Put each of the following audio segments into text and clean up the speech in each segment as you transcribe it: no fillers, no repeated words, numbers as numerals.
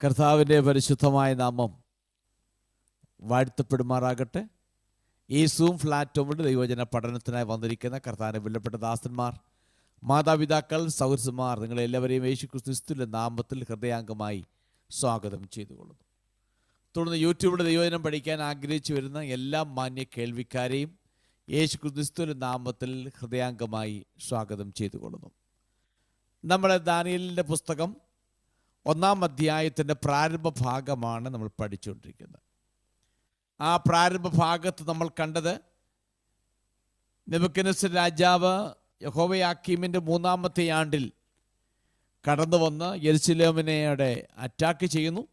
കർത്താവിൻ്റെ പരിശുദ്ധമായ നാമം വാഴ്ത്തപ്പെടുമാറാകട്ടെ. ഈ സൂം പ്ലാറ്റ്ഫോമിൽ ദൈവവചന പഠനത്തിനായി വന്നിരിക്കുന്ന കർത്താവിൻ്റെ വിലപ്പെട്ട ദാസന്മാർ, മാതാപിതാക്കൾ, സൗഹൃദന്മാർ, നിങ്ങളെല്ലാവരെയും യേശുക്രിസ്തുവിന്റെ നാമത്തിൽ ഹൃദയാംഗമായി സ്വാഗതം ചെയ്തുകൊള്ളുന്നു. തുടർന്ന് യൂട്യൂബിൽ ദൈവവചനം പഠിക്കാൻ ആഗ്രഹിച്ചു വരുന്ന എല്ലാ മാന്യ കേൾവിക്കാരെയും യേശുക്രിസ്തുവിന്റെ നാമത്തിൽ ഹൃദയാംഗമായി സ്വാഗതം ചെയ്തുകൊള്ളുന്നു. നമ്മുടെ ദാനിയേലിൻ്റെ പുസ്തകം 1-ാം അധ്യായത്തിൻ്റെ പ്രാരംഭ ഭാഗമാണ് നമ്മൾ പഠിച്ചുകൊണ്ടിരിക്കുന്നത്. ആ പ്രാരംഭ ഭാഗത്ത് നമ്മൾ കണ്ടത് നെബൂഖദ്നേസർ രാജാവ് യഹോവയാക്കീമിൻ്റെ 3-ാമത്തെ ആണ്ടിൽ കടന്നു വന്ന് യെരുശലേമിനെ അറ്റാക്ക് ചെയ്യുന്നു.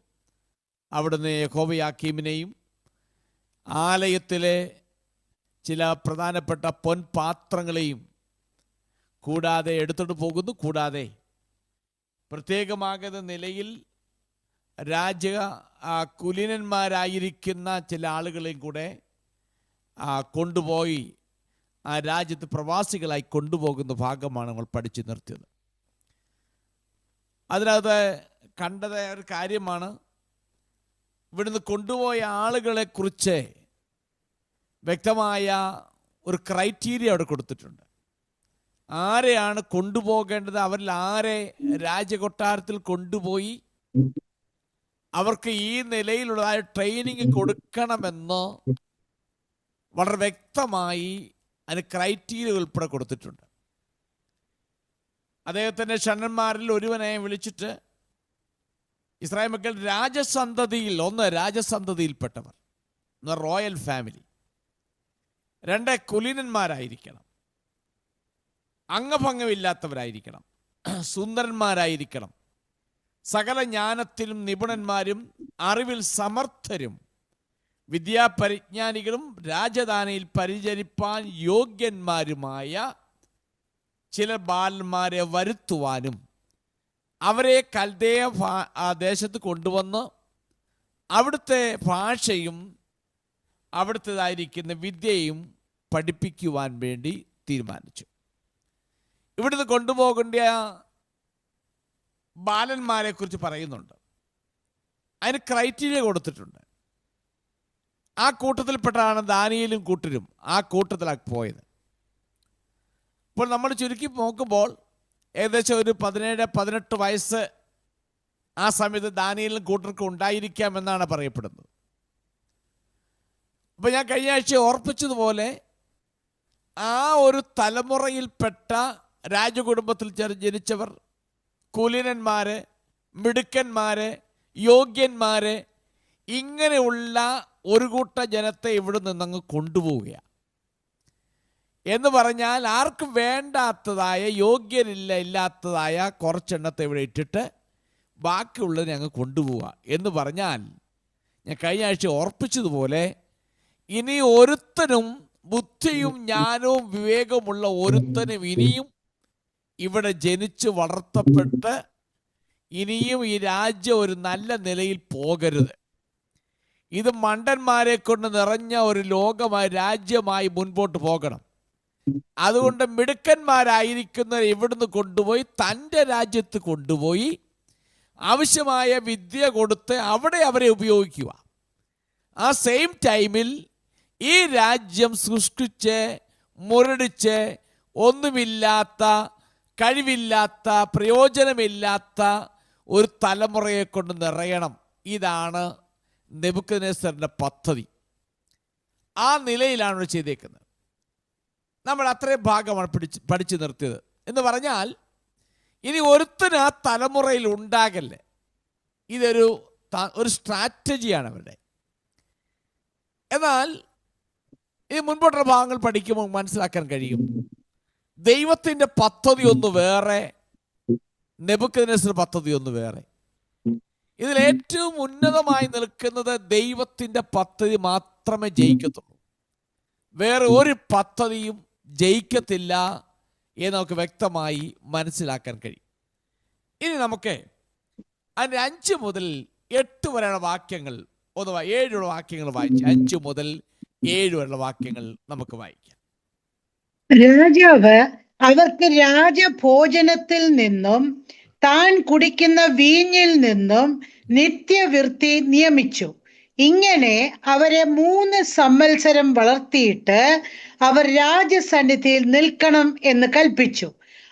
അവിടുന്ന് യഹോവയാക്കീമിനെയും ആലയത്തിലെ ചില പ്രധാനപ്പെട്ട പൊൻപാത്രങ്ങളെയും കൂടാതെ എടുത്തോട്ട് പോകുന്നു. കൂടാതെ പ്രത്യേകമാകുന്ന നിലയിൽ കുലീനന്മാരായിരിക്കുന്ന ചില ആളുകളെയും കൂടെ കൊണ്ടുപോയി ആ രാജ്യത്ത് പ്രവാസികളായി കൊണ്ടുപോകുന്ന ഭാഗമാണ് നമ്മൾ പഠിച്ചു നിർത്തിയത്. അതിനകത്ത് കണ്ടത് ഒരു കാര്യമാണ്, ഇവിടുന്ന് കൊണ്ടുപോയ ആളുകളെക്കുറിച്ച് വ്യക്തമായ ഒരു ക്രൈറ്റീരിയ അവിടെ കൊടുത്തിട്ടുണ്ട്. ആരെയാണ് കൊണ്ടുപോകേണ്ടത്, അവരിൽ ആരെ രാജകൊട്ടാരത്തിൽ കൊണ്ടുപോയി അവർക്ക് ഈ നിലയിലുള്ളതായ ട്രെയിനിങ് കൊടുക്കണമെന്ന് വളരെ വ്യക്തമായി അതിന് ക്രൈറ്റീരിയ ഉൾപ്പെടെ കൊടുത്തിട്ടുണ്ട്. അദ്ദേഹത്തിൻ്റെ ഷണ്ണന്മാരിൽ ഒരുവനെ വിളിച്ചിട്ട്, ഇസ്രായേൽ മക്കൾ രാജസന്തതിയിൽപ്പെട്ടവർ, റോയൽ ഫാമിലി, 2 കുലീനന്മാരായിരിക്കണം, അംഗഭംഗമില്ലാത്തവരായിരിക്കണം, സുന്ദരന്മാരായിരിക്കണം, സകല ജ്ഞാനത്തിലും നിപുണന്മാരും അറിവിൽ സമർത്ഥരും വിദ്യാപരിജ്ഞാനികളും രാജധാനിയിൽ പരിചരിപ്പാൻ യോഗ്യന്മാരുമായ ചില ബാലന്മാരെ വരുത്തുവാനും അവരെ കൽദയ ദേശത്ത് കൊണ്ടുവന്ന് അവിടുത്തെ ഭാഷയും അവിടുത്തേതായിരിക്കുന്ന വിദ്യയും പഠിപ്പിക്കുവാൻ വേണ്ടി തീരുമാനിച്ചു. ഇവിടുന്ന് കൊണ്ടുപോകേണ്ട ബാലന്മാരെ കുറിച്ച് പറയുന്നുണ്ട്. അതിന് ക്രൈറ്റീരിയ കൊടുത്തിട്ടുണ്ട്. ആ കൂട്ടത്തിൽപ്പെട്ടാണ് ദാനിയേലും കൂട്ടരും ആ കൂട്ടത്തിലാണ് പോയത്. ഇപ്പോൾ നമ്മൾ ചുരുക്കി നോക്കുമ്പോൾ ഏകദേശം ഒരു 17-18 വയസ്സ് ആ സമയത്ത് ദാനിയേലും കൂട്ടർക്കും ഉണ്ടായിരിക്കാമെന്നാണ് പറയപ്പെടുന്നത്. അപ്പോൾ ഞാൻ കഴിഞ്ഞ ആഴ്ച ഓർപ്പിച്ചതുപോലെ ആ ഒരു തലമുറയിൽപ്പെട്ട രാജകുടുംബത്തിൽ ജനിച്ചവർ, കുലീനന്മാര്, മിടുക്കന്മാര്, യോഗ്യന്മാര്, ഇങ്ങനെയുള്ള ഒരു കൂട്ട ജനത്തെ ഇവിടെ നിന്നങ്ങ് കൊണ്ടുപോവുകയാണ്. എന്ന് പറഞ്ഞാൽ ആർക്കും വേണ്ടാത്തതായ, ഇല്ലാത്തതായ കുറച്ചെണ്ണത്തെ ഇവിടെ ഇട്ടിട്ട് ബാക്കിയുള്ളതിനെ അങ്ങ് കൊണ്ടുപോവുക എന്ന് പറഞ്ഞാൽ, ഞാൻ കഴിഞ്ഞ ആഴ്ച ഓർപ്പിച്ചതുപോലെ ഇനി ഒരുത്തനും ബുദ്ധിയും ജ്ഞാനവും വിവേകമുള്ള ഒരുത്തനും ഇനിയും ഇവിടെ ജനിച്ച് വളർത്തപ്പെട്ട് ഇനിയും ഈ രാജ്യം ഒരു നല്ല നിലയിൽ പോകരുത്. ഇത് മണ്ടന്മാരെ കൊണ്ട് നിറഞ്ഞ ഒരു ലോകമായി, രാജ്യമായി മുൻപോട്ട് പോകണം. അതുകൊണ്ട് മിടുക്കന്മാരായിരിക്കുന്നവരെ ഇവിടുന്ന് കൊണ്ടുപോയി തൻ്റെ രാജ്യത്ത് കൊണ്ടുപോയി ആവശ്യമായ വിദ്യ കൊടുത്ത് അവിടെ അവരെ ഉപയോഗിക്കുക. ആ സെയിം ടൈമിൽ ഈ രാജ്യം സൃഷ്ടിച്ച് മുരടിച്ച് ഒന്നുമില്ലാത്ത, കഴിവില്ലാത്ത, പ്രയോജനമില്ലാത്ത ഒരു തലമുറയെ കൊണ്ട് നിറയണം. ഇതാണ് നെബൂഖദ്നേസറിൻ്റെ പദ്ധതി. ആ നിലയിലാണ് ചെയ്തേക്കുന്നത്. നമ്മൾ അത്രയും ഭാഗമാണ് പഠിച്ചു നിർത്തിയത്. എന്ന് പറഞ്ഞാൽ ഇനി ഒരുത്തന് ആ തലമുറയിൽ ഉണ്ടാകല്ലേ. ഇതൊരു സ്ട്രാറ്റജിയാണ് അവരുടെ. എന്നാൽ ഈ മുൻപോട്ടുള്ള ഭാഗങ്ങൾ പഠിക്കുമ്പോൾ മനസ്സിലാക്കാൻ കഴിയും, ദൈവത്തിൻ്റെ പദ്ധതി ഒന്ന് വേറെ, നെബൂഖദ്നേസർ പദ്ധതി ഒന്ന് വേറെ. ഇതിൽ ഏറ്റവും ഉന്നതമായി നിൽക്കുന്നത് ദൈവത്തിൻ്റെ പദ്ധതി മാത്രമേ ജയിക്കത്തുള്ളൂ. വേറെ ഒരു പദ്ധതിയും ജയിക്കത്തില്ല എന്ന് നമുക്ക് വ്യക്തമായി മനസ്സിലാക്കാൻ കഴിയും. ഇനി നമുക്ക് അതിൻ്റെ 5 മുതൽ 8 വരെയുള്ള വാക്യങ്ങൾ, 7 വാക്യങ്ങൾ വായിച്ച് 5 മുതൽ 7 വരെയുള്ള വാക്യങ്ങൾ നമുക്ക് വായിക്കാം. രാജാവ് അവർക്ക് രാജഭോജനത്തിൽ നിന്നും താൻ കുടിക്കുന്ന വീഞ്ഞിൽ നിന്നും നിത്യവൃത്തി നിയമിച്ചു. ഇങ്ങനെ അവരെ 3 സംവത്സരം വളർത്തിയിട്ട് അവർ രാജസന്നിധിയിൽ നിൽക്കണം എന്ന് കൽപ്പിച്ചു.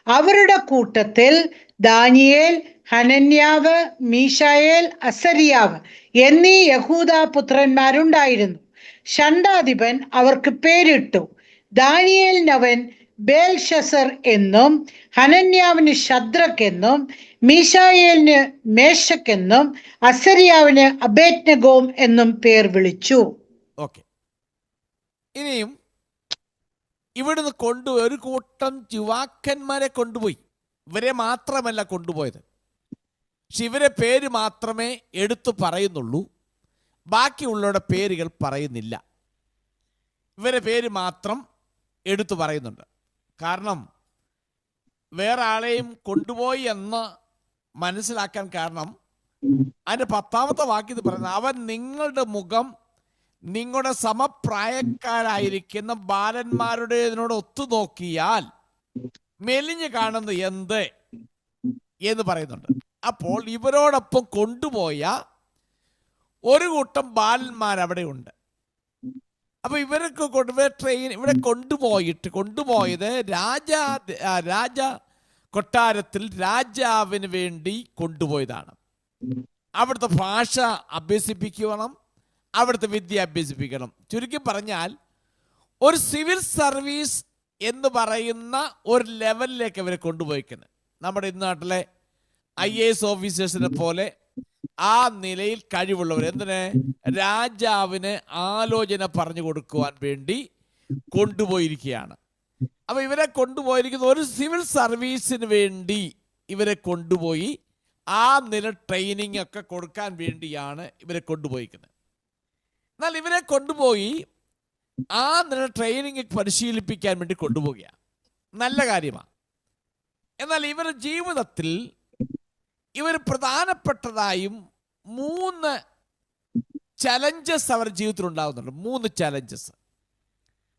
അവരുടെ കൂട്ടത്തിൽ ദാനിയേൽ, ഹനന്യാവ്, മീശായേൽ, അസരിയാവ് എന്നീ യഹൂദ പുത്രന്മാരുണ്ടായിരുന്നു. ഷണ്ഡാധിപൻ അവർക്ക് പേരിട്ടു. ദാനിയേലിനവൻ ബേൽഷസർ എന്നും, ഹനന്യാവിന് ശദ്രക് എന്നും, മീശായേലിന് മേശക് എന്നും, അസരിയാവിന് അബേദ്നെഗോം എന്നും പേർ വിളിച്ചു. ഓക്കെ, ഇനിയും ഇവിടുന്ന് ഒരു കൂട്ടം യുവാക്കന്മാരെ കൊണ്ടുപോയി. ഇവരെ മാത്രമല്ല കൊണ്ടുപോയത്, പക്ഷെ ഇവരെ പേര് മാത്രമേ എടുത്തു പറയുന്നുള്ളൂ, ബാക്കിയുള്ളവരുടെ പേരുകൾ പറയുന്നില്ല. ഇവരെ പേര് മാത്രം എടുത്തു പറയുന്നുണ്ട്. കാരണം വേറെ ആളെയും കൊണ്ടുപോയി എന്ന് മനസ്സിലാക്കാൻ കാരണം അതിൻ്റെ 10ാമത്തെ വാക്യത്തിൽ പറയുന്നത്, അവൻ നിങ്ങളുടെ മുഖം നിങ്ങളുടെ സമപ്രായക്കാരായിരിക്കുന്ന ബാലന്മാരുടേതിനോട് ഒത്തുനോക്കിയാൽ മെലിഞ്ഞു കാണുന്നത് എന്ത് എന്ന് പറയുന്നുണ്ട്. അപ്പോൾ ഇവരോടൊപ്പം കൊണ്ടുപോയ ഒരു കൂട്ടം ബാലന്മാർ അവിടെ ഉണ്ട്. അപ്പൊ ഇവർക്ക് ഇവിടെ കൊണ്ടുപോയത് രാജ കൊട്ടാരത്തിൽ രാജാവിന് വേണ്ടി കൊണ്ടുപോയതാണ്. അവിടുത്തെ ഭാഷ അഭ്യസിപ്പിക്കണം, അവിടുത്തെ വിദ്യ അഭ്യസിപ്പിക്കണം. ചുരുക്കി പറഞ്ഞാൽ ഒരു സിവിൽ സർവീസ് എന്ന് പറയുന്ന ഒരു ലെവലിലേക്ക് അവരെ കൊണ്ടുപോയിക്കുന്നത്. നമ്മുടെ ഇന്ന് നാട്ടിലെ IAS ഓഫീസേഴ്സിനെ പോലെ ആ നിലയിൽ കഴിവുള്ളവർ, എന്തിന്, രാജാവിന് ആലോചന പറഞ്ഞു കൊടുക്കുവാൻ വേണ്ടി കൊണ്ടുപോയിരിക്കുകയാണ്. അപ്പൊ ഇവരെ കൊണ്ടുപോയിരിക്കുന്ന ഒരു സിവിൽ സർവീസിന് വേണ്ടി ഇവരെ കൊണ്ടുപോയി ആ നില ട്രെയിനിങ് ഒക്കെ കൊടുക്കാൻ വേണ്ടിയാണ് ഇവരെ കൊണ്ടുപോയിരിക്കുന്നത്. എന്നാൽ ഇവരെ കൊണ്ടുപോയി ആ നില ട്രെയിനിങ് പരിശീലിപ്പിക്കാൻ വേണ്ടി കൊണ്ടുപോവുകയാണ്, നല്ല കാര്യമാണ്. എന്നാൽ ഇവരുടെ ജീവിതത്തിൽ ഇവർ പ്രധാനപ്പെട്ടതായും 3 ചലഞ്ചസ് അവരുടെ ജീവിതത്തിൽ ഉണ്ടാകുന്നുണ്ട്. 3 ചലഞ്ചസ്,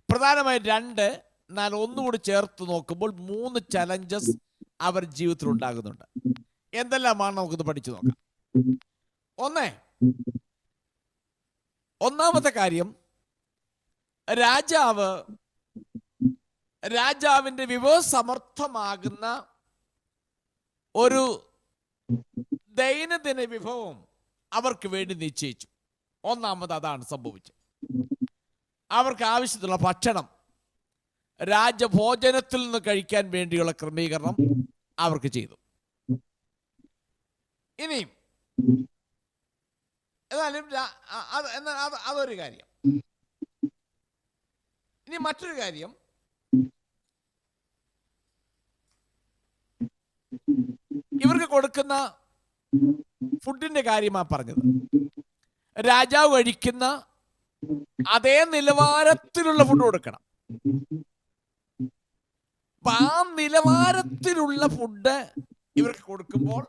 പ്രധാനമായും 2, എന്നാൽ ഒന്നുകൂടി ചേർത്ത് നോക്കുമ്പോൾ 3 ചലഞ്ചസ് അവർ ജീവിതത്തിൽ ഉണ്ടാകുന്നുണ്ട്. എന്തെല്ലാമാണ് നമുക്കിത് പഠിച്ചു നോക്കാം. ഒന്നാമത്തെ കാര്യം, രാജാവിന്റെ വിഭവസമർത്ഥമാകുന്ന ഒരു ദൈനംദിന വിഭവം അവർക്ക് വേണ്ടി നിശ്ചയിച്ചു. ഒന്നാമത് അതാണ് സംഭവിച്ചത്. അവർക്ക് ആവശ്യത്തിലുള്ള ഭക്ഷണം രാജഭോജനത്തിൽ നിന്ന് കഴിക്കാൻ വേണ്ടിയുള്ള ക്രമീകരണം അവർക്ക് ചെയ്തു. ഇനിയും ഏതായാലും അതൊരു കാര്യം. ഇനി മറ്റൊരു കാര്യം, ഇവർക്ക് കൊടുക്കുന്ന ഫുഡിന്റെ കാര്യമാണ് പറഞ്ഞത്. രാജാവ് കഴിക്കുന്ന അതേ നിലവാരത്തിലുള്ള ഫുഡ് കൊടുക്കണം. അപ്പൊ ആ നിലവാരത്തിലുള്ള ഫുഡ് ഇവർക്ക് കൊടുക്കുമ്പോൾ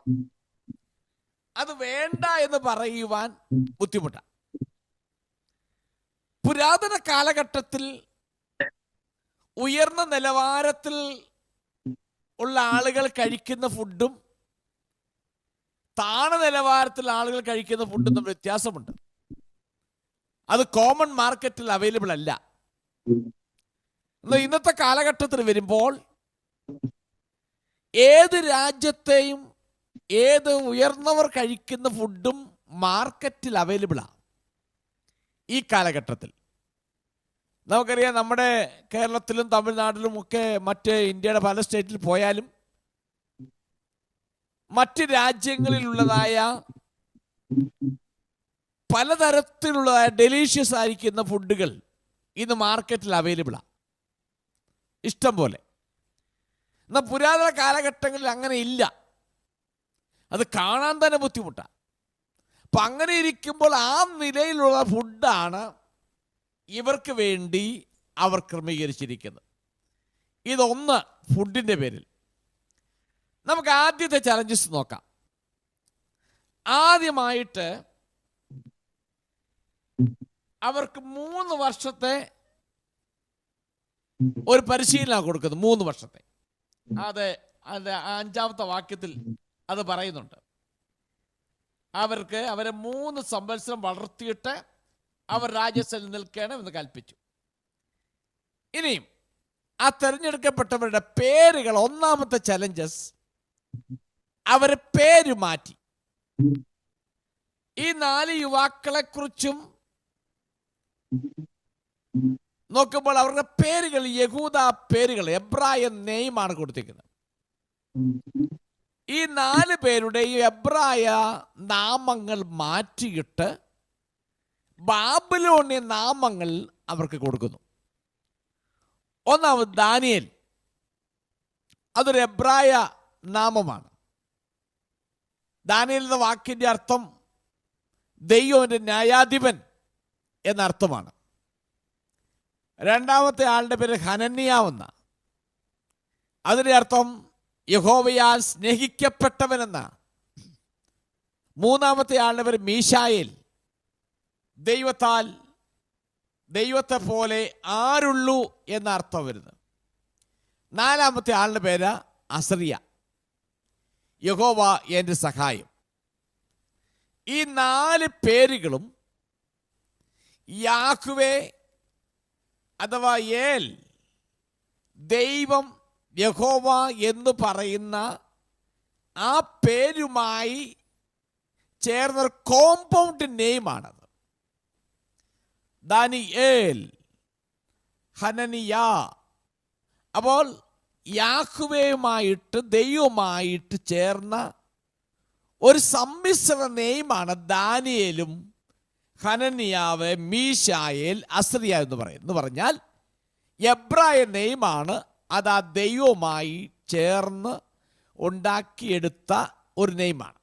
അത് വേണ്ട എന്ന് പറയുവാൻ ബുദ്ധിമുട്ടാണ്. പുരാതന കാലഘട്ടത്തിൽ ഉയർന്ന നിലവാരത്തിൽ ഉള്ള ആളുകൾ കഴിക്കുന്ന ഫുഡും താണ നിലവാരത്തിൽ ആളുകൾ കഴിക്കുന്ന ഫുഡും തമ്മിൽ വ്യത്യാസമുണ്ട്. അത് കോമൺ മാർക്കറ്റിൽ അവൈലബിൾ അല്ല. ഇന്നത്തെ കാലഘട്ടത്തിൽ വരുമ്പോൾ ഏത് രാജ്യത്തെയും ഏത് ഉയർന്നവർ കഴിക്കുന്ന ഫുഡും മാർക്കറ്റിൽ അവൈലബിളാണ്. ഈ കാലഘട്ടത്തിൽ നമുക്കറിയാം, നമ്മുടെ കേരളത്തിലും തമിഴ്നാട്ടിലും ഒക്കെ മറ്റ് ഇന്ത്യയുടെ പല സ്റ്റേറ്റിൽ പോയാലും മറ്റ് രാജ്യങ്ങളിലുള്ളതായ പലതരത്തിലുള്ളതായ ഡെലീഷ്യസ് ആയിരിക്കുന്ന ഫുഡുകൾ ഇന്ന് മാർക്കറ്റിൽ അവൈലബിളാണ്, ഇഷ്ടം പോലെ. എന്നാൽ പുരാതന കാലഘട്ടങ്ങളിൽ അങ്ങനെ ഇല്ല, അത് കാണാൻ തന്നെ ബുദ്ധിമുട്ടാണ്. അപ്പം അങ്ങനെ ഇരിക്കുമ്പോൾ ആ നിലയിലുള്ള ഫുഡാണ് ഇവർക്ക് വേണ്ടി അവർ ക്രമീകരിച്ചിരിക്കുന്നത്. ഇതൊന്ന് ഫുഡിൻ്റെ പേരിൽ. നമുക്ക് ആദ്യത്തെ ചലഞ്ചസ് നോക്കാം. ആദ്യമായിട്ട് അവർക്ക് 3 വർഷത്തെ ഒരു പരിശീലനം കൊടുക്കുന്നത്. 3 വർഷത്തെ. അത് 5ാമത്തെ വാക്യത്തിൽ അത് പറയുന്നുണ്ട്. അവരെ 3 സംവത്സരം വളർത്തിയിട്ട് അവർ രാജസനിൽ നിൽക്കണം എന്ന് കൽപ്പിച്ചു. ഇനിയും ആ തെരഞ്ഞെടുക്കപ്പെട്ടവരുടെ പേരുകൾ, ഒന്നാമത്തെ ചലഞ്ചസ്, അവരെ പേര് മാറ്റി. ഈ 4 യുവാക്കളെ കുറിച്ചും നോക്കുമ്പോൾ അവരുടെ പേരുകൾ യഹൂദ പേരുകൾ, എബ്രായ നെയ്മാണ് കൊടുത്തിരിക്കുന്നത്. ഈ 4 പേരുടെയും എബ്രായ നാമങ്ങൾ മാറ്റിയിട്ട് ബാബിലോണ്യ നാമങ്ങൾ അവർക്ക് കൊടുക്കുന്നു. ഒന്നാമത് ദാനിയേൽ, അതൊരു എബ്രായ നാമമാണ്. ദാനിയേൽ എന്ന വാക്കിന്റെ അർത്ഥം ദൈവന്റെ ന്യായാധിപൻ എന്നർത്ഥമാണ്. രണ്ടാമത്തെ ആളുടെ പേര് ഹനന്യാവെന്ന, അതിന്റെ അർത്ഥം യഹോവയാൽ സ്നേഹിക്കപ്പെട്ടവനെന്ന. മൂന്നാമത്തെ ആളുടെ പേര് മീശായേൽ, ദൈവത്തെ പോലെ ആരുള്ളൂ എന്ന അർത്ഥം വരുന്നത്. നാലാമത്തെ ആളുടെ പേര് അസറിയ, യഹോവ എൻ്റെ സഹായം. ഈ 4 പേരുകളും യാഹ്വേ അഥവാ ഏൽ, ദൈവം, യഹോവ എന്ന് പറയുന്ന ആ പേരുമായി ചേർന്നൊരു കോമ്പൗണ്ട് നെയിമാണത്. ദാനിയേൽ, ഹനനിയ. അപ്പോൾ യാഹ്വേയുമായിട്ട്, ദൈവമായിട്ട് ചേർന്ന ഒരു സമ്മിശ്ര നെയിമാണ് ദാനിയേലും ഹനനിയാവ്, മീശായേൽ, അസറിയ എന്ന് പറഞ്ഞാൽ എബ്രായ നെയിമാണ്. അത് ആ ദൈവവുമായി ചേർന്ന് ഉണ്ടാക്കിയെടുത്ത ഒരു നെയിമാണ്.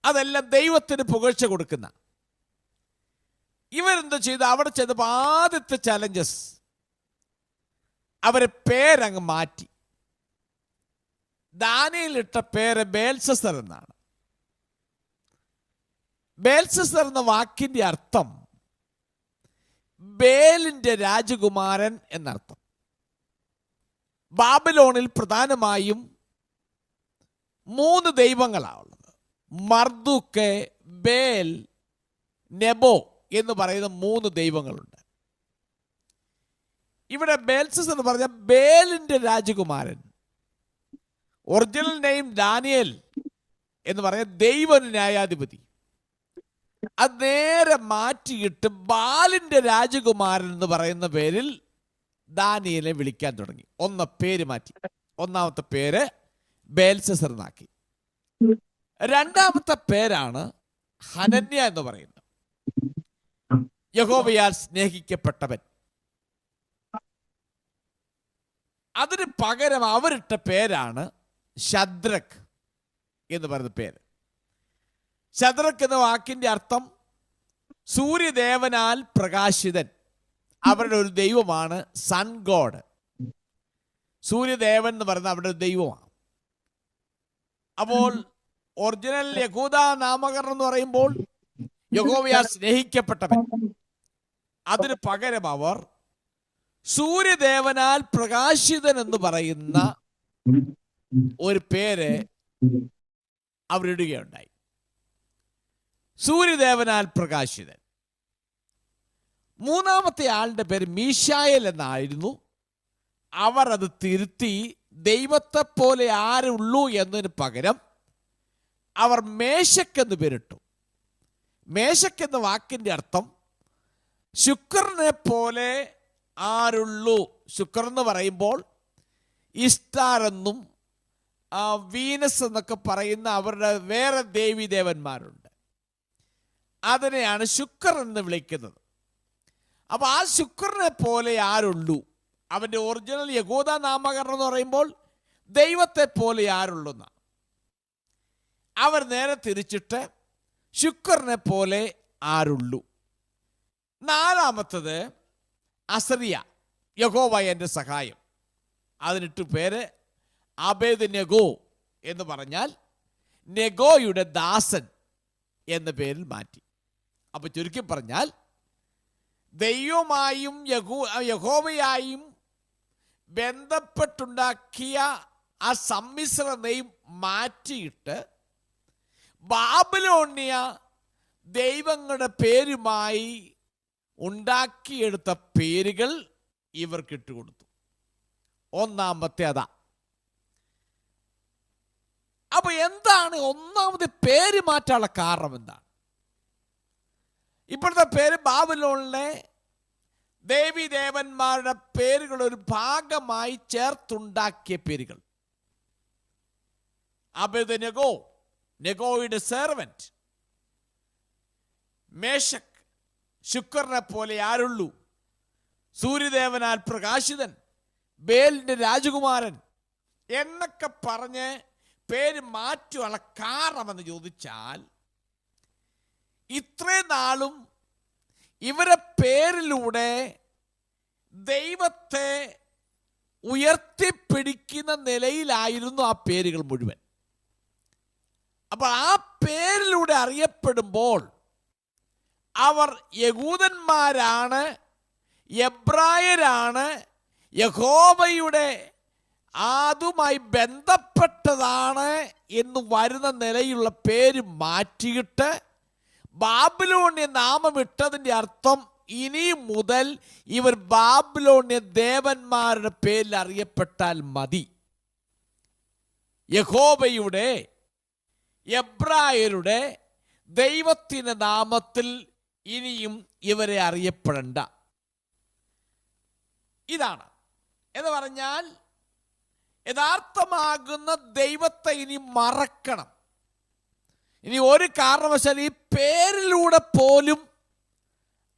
അതെല്ലാം ദൈവത്തിന് പുകഴ്ച കൊടുക്കുന്ന. ഇവരെന്ത് ചെയ്തു? അവിടെ ചെന്നപ്പോൾ ആദ്യത്തെ ചലഞ്ചസ്, അവരെ പേരങ്ങ് മാറ്റി. ദാനിയേലിട്ട പേര് ബേൽസസർ എന്നാണ്. ബേൽസസർ എന്ന വാക്കിന്റെ അർത്ഥം ബേലിന്റെ രാജകുമാരൻ എന്നർത്ഥം. ബാബിലോണിൽ പ്രധാനമായും 3 ദൈവങ്ങളാണുള്ളത്. മർദുക്ക്, ബേൽ, നെബോ എന്ന് പറയുന്ന 3 ദൈവങ്ങളുണ്ട്. ഇവിടെ ബേൽസസ് എന്ന് പറഞ്ഞ ബേലിന്റെ രാജകുമാരൻ. ഒറിജിനൽ നെയിം ദാനിയേൽ എന്ന് പറഞ്ഞ ദൈവ ന്യായാധിപതി. അത് നേരെ മാറ്റിയിട്ട് ബാലിന്റെ രാജകുമാരൻ എന്ന് പറയുന്ന പേരിൽ ദാനിയേലിനെ വിളിക്കാൻ തുടങ്ങി. പേര് മാറ്റി. ഒന്നാമത്തെ പേര് ബേൽസസർ എന്നാക്കി. രണ്ടാമത്തെ പേരാണ് ഹനന്യ എന്ന് പറയുന്നത്, യഹോവയാൽ സ്നേഹിക്കപ്പെട്ടവൻ. അതിന് പകരം അവരിട്ട പേരാണ് ശദ്രക് എന്ന് പറയുന്ന പേര്. ശദ്രക് എന്ന വാക്കിന്റെ അർത്ഥം സൂര്യദേവനാൽ പ്രകാശിതൻ. അവരുടെ ഒരു ദൈവമാണ് സൺ ഗോഡ്. സൂര്യദേവൻ എന്ന് പറയുന്നത് അവരുടെ ഒരു ദൈവമാണ്. അപ്പോൾ ഒറിജിനൽ യഹൂദ നാമകരണം എന്ന് പറയുമ്പോൾ യഹോവയാൽ സ്നേഹിക്കപ്പെട്ടവൻ. അതിന് പകരം അവർ സൂര്യദേവനാൽ പ്രകാശിതൻ എന്ന് പറയുന്ന ഒരു പേര് അവരിടുകയുണ്ടായി. സൂര്യദേവനാൽ പ്രകാശിതൻ. മൂന്നാമത്തെ ആളുടെ പേര് മീശായേൽ എന്നായിരുന്നു. അവർ അത് തിരുത്തി ദൈവത്തെ പോലെ ആരുള്ളൂ എന്നതിന് പകരം അവർ മേശക്ക് എന്ന് പേരിട്ടു. മേശക്ക് എന്ന വാക്കിന്റെ അർത്ഥം ശുക്രനെ പോലെ ആരുള്ളൂ. ശുക്രൻ എന്ന് പറയുമ്പോൾ ഇസ്റ്റാർ എന്നും വീനസ് എന്നൊക്കെ പറയുന്ന അവരുടെ വേറെ ദേവീദേവന്മാരുണ്ട്. അതിനെയാണ് ശുക്രൻ എന്ന് വിളിക്കുന്നത്. അപ്പൊ ആ ശുക്രനെ പോലെ ആരുള്ളൂ. അവന്റെ ഒറിജിനൽ യഹൂദ നാമകരണം എന്ന് പറയുമ്പോൾ ദൈവത്തെ പോലെ ആരുള്ളൂ എന്നാണ്. അവർ നേരെ തിരിച്ചിട്ട് ശുക്രനെ പോലെ ആരുള്ളൂ. നാലാമത്തത് അസറിയ, യഹോവ എൻ്റെ സഹായം. അതിനിട്ട് പേര് അബേദ് നെഗോ എന്ന് പറഞ്ഞാൽ നെഗോയുടെ ദാസൻ എന്ന പേരിൽ മാറ്റി. അപ്പൊ ചുരുക്കി പറഞ്ഞാൽ ദൈവമായും യഹോവയായും ബന്ധപ്പെട്ടുണ്ടാക്കിയ ആ സമ്മിശ്ര നെയ്മ് മാറ്റിയിട്ട് ബാബിലോണിയ ദൈവങ്ങളുടെ പേരുമായി ഉണ്ടാക്കിയെടുത്ത പേരുകൾ ഇവർക്ക് ഇട്ടുകൊടുത്തു. ഒന്നാമത്തെ അതാ. അപ്പൊ എന്താണ് ഒന്നാമത് പേര് മാറ്റാനുള്ള കാരണം? എന്താണ് ഇപ്പോഴത്തെ പേര്? ബാബിലോണിലെ ദേവി ദേവന്മാരുടെ പേരുകൾ ഒരു ഭാഗമായി ചേർത്തുണ്ടാക്കിയ പേരുകൾ. Abednego, നെഗോയുടെ servant. മേശക്, ശുക്രനെ പോലെ ആരുള്ളൂ, സൂര്യദേവനാൽ പ്രകാശിതൻ, ബേലിന്റെ രാജകുമാരൻ എന്നൊക്കെ പറഞ്ഞ് പേര് മാറ്റുള്ള കാരണമെന്ന് ചോദിച്ചാൽ, ഇത്രയും നാളും ഇവരെ പേരിലൂടെ ദൈവത്തെ ഉയർത്തിപ്പിടിക്കുന്ന നിലയിലായിരുന്നു ആ പേരുകൾ മുഴുവൻ. അപ്പോൾ ആ പേരിലൂടെ അറിയപ്പെടുമ്പോൾ അവർ യഹൂദന്മാരാണ്, എബ്രായരാണ്, യഹോവയുടെ അതുമായി ബന്ധപ്പെട്ടതാണ് എന്ന് വരുന്ന നിലയുള്ള പേര് മാറ്റിയിട്ട് ബാബിലോണ്യ നാമമിട്ടതിൻ്റെ അർത്ഥം ഇനി മുതൽ ഇവർ ബാബിലോണ്യ ദേവന്മാരുടെ പേരിൽ അറിയപ്പെട്ടാൽ മതി. യഹോവയുടെ, എബ്രായരുടെ ദൈവത്തിൻ്റെ നാമത്തിൽ ഇനിയും ഇവരെ അറിയപ്പെടണ്ട. ഇതാണ് എന്ന് പറഞ്ഞാൽ യഥാർത്ഥമാകുന്ന ദൈവത്തെ ഇനി മറക്കണം. ഇനി ഒരു കാരണവശാൽ ഈ പേരിലൂടെ പോലും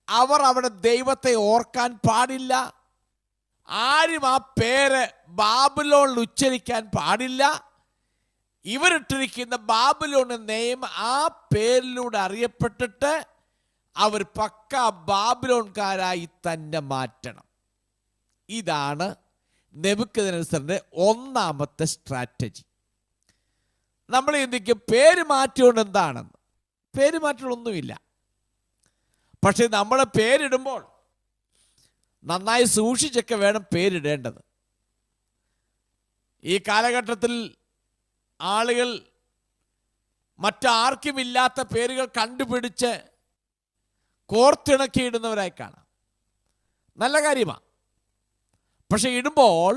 അവർ അവിടെ ദൈവത്തെ ഓർക്കാൻ പാടില്ല. ആരും ആ പേര് ബാബിലോണിൽ ഉച്ചരിക്കാൻ പാടില്ല. ഇവരിട്ടിരിക്കുന്ന ബാബിലോണിന്റെ നെയ്മ് ആ പേരിലൂടെ അറിയപ്പെട്ടിട്ട് അവർ പക്ക ബാബിലോൺകാരായി തന്നെ മാറ്റണം. ഇതാണ് നെബൂഖദ്നേസറിന്റെ ഒന്നാമത്തെ സ്ട്രാറ്റജി. നമ്മൾ ചിന്തിക്കും പേര് മാറ്റിക്കൊണ്ട് എന്താണെന്ന്. പേര് മാറ്റലൊന്നുമില്ല. പക്ഷെ നമ്മൾ പേരിടുമ്പോൾ നന്നായി സൂക്ഷിച്ചൊക്കെ വേണം പേരിടേണ്ടത്. ഈ കാലഘട്ടത്തിൽ ആളുകൾ മറ്റാർക്കുമില്ലാത്ത പേരുകൾ കണ്ടുപിടിച്ച് കോർത്തിണക്കിയിടുന്നവരായി കാണാം. നല്ല കാര്യമാണ്. പക്ഷെ ഇടുമ്പോൾ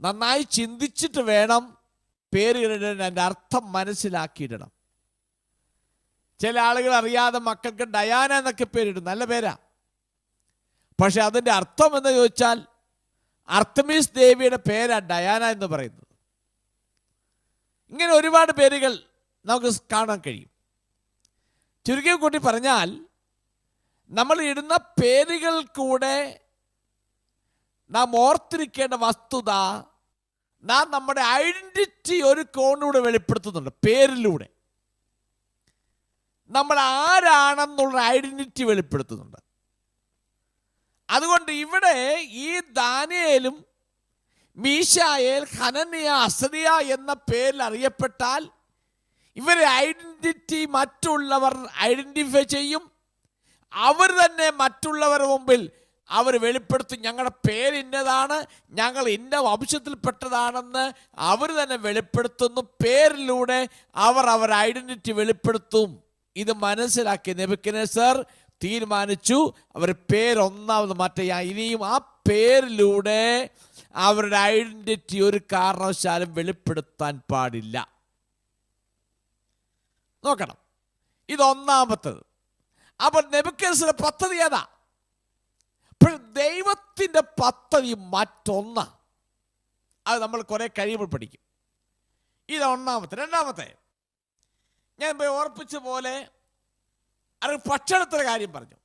നന്നായി ചിന്തിച്ചിട്ട് വേണം പേരിടാൻ. അതിൻ്റെ അർത്ഥം മനസ്സിലാക്കിയിടണം. ചില ആളുകൾ അറിയാതെ മക്കൾക്ക് ഡയാന എന്നൊക്കെ പേരിടും. നല്ല പേരാ. പക്ഷെ അതിൻ്റെ അർത്ഥം എന്ന് ചോദിച്ചാൽ അർത്തമീസ് ദേവിയുടെ പേരാ ഡയാന എന്ന് പറയുന്നത്. ഇങ്ങനെ ഒരുപാട് പേരുകൾ നമുക്ക് കാണാൻ കഴിയും. ചുരുക്കി കൂട്ടി പറഞ്ഞാൽ നമ്മൾ ഇടുന്ന പേരുകൾ കൂടെ നാം ഓർത്തിരിക്കേണ്ട വസ്തുത, നാം നമ്മുടെ ഐഡന്റിറ്റി ഒരു കോണിലൂടെ വെളിപ്പെടുത്തുന്നുണ്ട്. പേരിലൂടെ നമ്മൾ ആരാണെന്നുള്ള ഐഡന്റിറ്റി വെളിപ്പെടുത്തുന്നുണ്ട്. അതുകൊണ്ട് ഇവിടെ ഈ ദാനിയേലും മീശായേൽ, ഹനന്യ, അസരിയ എന്ന പേരിൽ അറിയപ്പെട്ടാൽ ഇവരെ ഐഡന്റിറ്റി മറ്റുള്ളവർ ഐഡന്റിഫൈ ചെയ്യും. അവർ തന്നെ മറ്റുള്ളവരുടെ മുമ്പിൽ അവർ വെളിപ്പെടുത്തും. ഞങ്ങളുടെ പേര് ഇന്നതാണ്, ഞങ്ങൾ ഇന്ന വംശത്തിൽപ്പെട്ടതാണെന്ന് അവർ തന്നെ വെളിപ്പെടുത്തുന്നു. പേരിലൂടെ അവർ ഐഡന്റിറ്റി വെളിപ്പെടുത്തും. ഇത് മനസ്സിലാക്കി നെബൂഖദ്നേസർ തീരുമാനിച്ചു അവർ പേരൊന്നാമത് മാറ്റാൻ. ഇനിയും ആ പേരിലൂടെ അവരുടെ ഐഡന്റിറ്റി ഒരു കാരണവശാലും വെളിപ്പെടുത്താൻ പാടില്ല. നോക്കണം, ഇതൊന്നാമത്തത്. അപ്പോൾ നെബൂഖദ്നേസറിന്റെ പദ്ധതി ഏതാ? ദൈവത്തിൻ്റെ പദ്ധതി മറ്റൊന്നാ. അത് നമ്മൾ കുറെ കഴിയുമ്പോൾ പഠിക്കും. ഇതൊന്നാമത്തെ. രണ്ടാമത്തെ, ഞാൻ ഓർപ്പിച്ച പോലെ അവർ ഭക്ഷണത്തിൻ്റെ കാര്യം പറഞ്ഞു.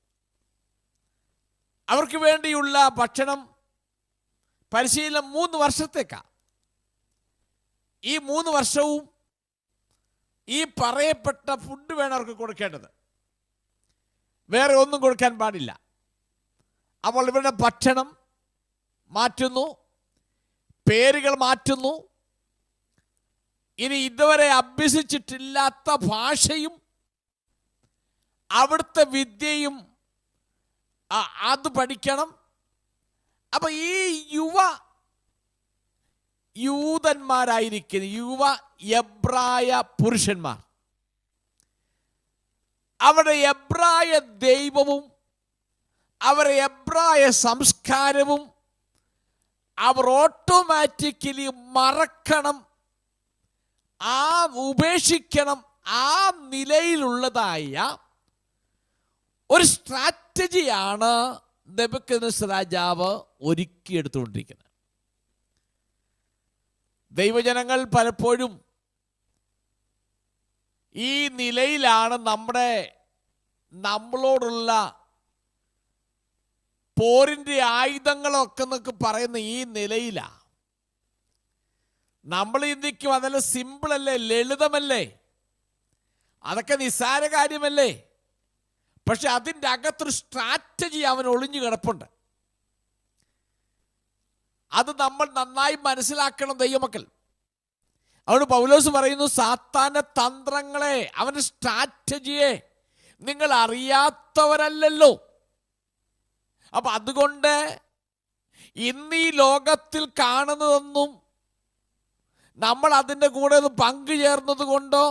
അവർക്ക് വേണ്ടിയുള്ള ഭക്ഷണം പരിശീലനം 3 വർഷത്തേക്കാ. ഈ 3 വർഷവും ഈ പറയപ്പെട്ട ഫുഡ് വേണം അവർക്ക് കൊടുക്കേണ്ടത്. വേറെ ഒന്നും കൊടുക്കാൻ പാടില്ല. അപ്പോൾ ഇവരുടെ ഭക്ഷണം മാറ്റുന്നു, പേരുകൾ മാറ്റുന്നു. ഇനി ഇതുവരെ അഭ്യസിച്ചിട്ടില്ലാത്ത ഭാഷയും അവിടുത്തെ വിദ്യയും അത് പഠിക്കണം. അപ്പൊ ഈ യുവ യൂതന്മാരായിരിക്കുന്ന യുവ എബ്രായ പുരുഷന്മാർ, അവരുടെ എബ്രായ ദൈവവും അവരുടെ എബ്രായ സംസ്കാരവും അവർ ഓട്ടോമാറ്റിക്കലി മറക്കണം, ഉപേക്ഷിക്കണം. ആ നിലയിലുള്ളതായ ഒരു സ്ട്രാറ്റജിയാണ് നെബൂഖദ്നേസർ രാജാവ് ഒരുക്കിയെടുത്തുകൊണ്ടിരിക്കുന്നത്. ദൈവജനങ്ങൾ പലപ്പോഴും ഈ നിലയിലാണ് നമ്മളോടുള്ള പോരിൻ്റെ ആയുധങ്ങളൊക്കെ എന്നൊക്കെ പറയുന്ന ഈ നിലയിലാണ് നമ്മൾ ചിന്തിക്കും. അതെല്ലാം സിമ്പിളല്ലേ, ലളിതമല്ലേ, അതൊക്കെ നിസ്സാര കാര്യമല്ലേ. പക്ഷെ അതിൻ്റെ അകത്തൊരു സ്ട്രാറ്റജി അവൻ ഒളിഞ്ഞു കിടപ്പുണ്ട്. അത് നമ്മൾ നന്നായി മനസ്സിലാക്കണം ദൈവമക്കൾ. അതുകൊണ്ട് പൗലോസ് പറയുന്നു, സാത്താന്റെ തന്ത്രങ്ങളെ, അവന്റെ സ്ട്രാറ്റജിയെ നിങ്ങൾ അറിയാത്തവരല്ലല്ലോ. അപ്പൊ അതുകൊണ്ട് ഇന്ന് ഈ ലോകത്തിൽ കാണുന്നതൊന്നും നമ്മൾ അതിൻ്റെ കൂടെ ഒന്ന് പങ്കുചേർന്നത് കൊണ്ടോ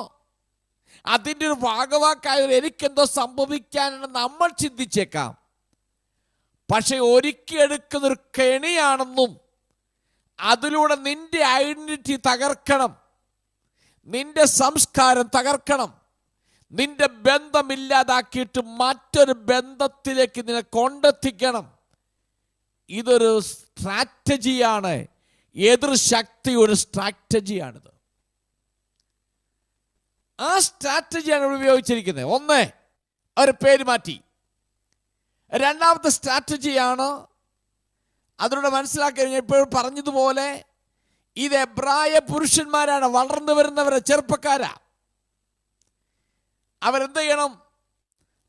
അതിൻ്റെ ഒരു ഭാഗവാക്കായ എനിക്കെന്തോ സംഭവിക്കാനെന്ന് നമ്മൾ ചിന്തിച്ചേക്കാം. പക്ഷെ ഒരുക്കിയെടുക്കുന്നൊരു കെണിയാണെന്നും അതിലൂടെ നിന്റെ ഐഡന്റിറ്റി തകർക്കണം, നിന്റെ സംസ്കാരം തകർക്കണം, നിന്റെ ബന്ധമില്ലാതാക്കിയിട്ട് മറ്റൊരു ബന്ധത്തിലേക്ക് നിന്നെ കൊണ്ടെത്തിക്കണം. ഇതൊരു സ്ട്രാറ്റജിയാണ്. എതിർ ശക്തി ഒരു സ്ട്രാറ്റജിയാണിത്. ആ സ്ട്രാറ്റജിയാണ് ഇവിടെ ഉപയോഗിച്ചിരിക്കുന്നത്. ഒന്ന്, അവർ പേര് മാറ്റി. രണ്ടാമത്തെ സ്ട്രാറ്റജിയാണ്, അതിലൂടെ മനസ്സിലാക്കി കഴിഞ്ഞാൽ ഇപ്പോൾ പറഞ്ഞതുപോലെ ഇത് എബ്രായ പുരുഷന്മാരാണ്, വളർന്നു വരുന്നവരെ, ചെറുപ്പക്കാരാ. അവരെന്ത് ചെയ്യണം?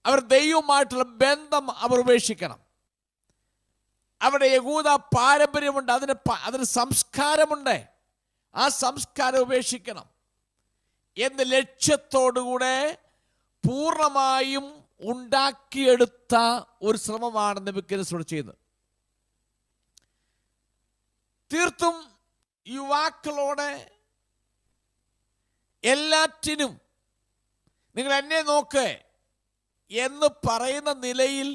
അവർ ദൈവവുമായിട്ടുള്ള ബന്ധം അവർ ഉപേക്ഷിക്കണം. അവിടെ യഹൂദ പാരമ്പര്യമുണ്ട്, അതിന് സംസ്കാരമുണ്ട്, ആ സംസ്കാരം ഉപേക്ഷിക്കണം എന്ന ലക്ഷ്യത്തോടുകൂടെ പൂർണ്ണമായും ഉണ്ടാക്കിയെടുത്ത ഒരു ശ്രമമാണ് നെബൂഖദ്നേസർ ചെയ്യുന്നത്. തീർത്തും യുവാക്കളോടെ എല്ലാറ്റിനും നിങ്ങൾ എന്നെ നോക്ക് എന്ന് പറയുന്ന നിലയിൽ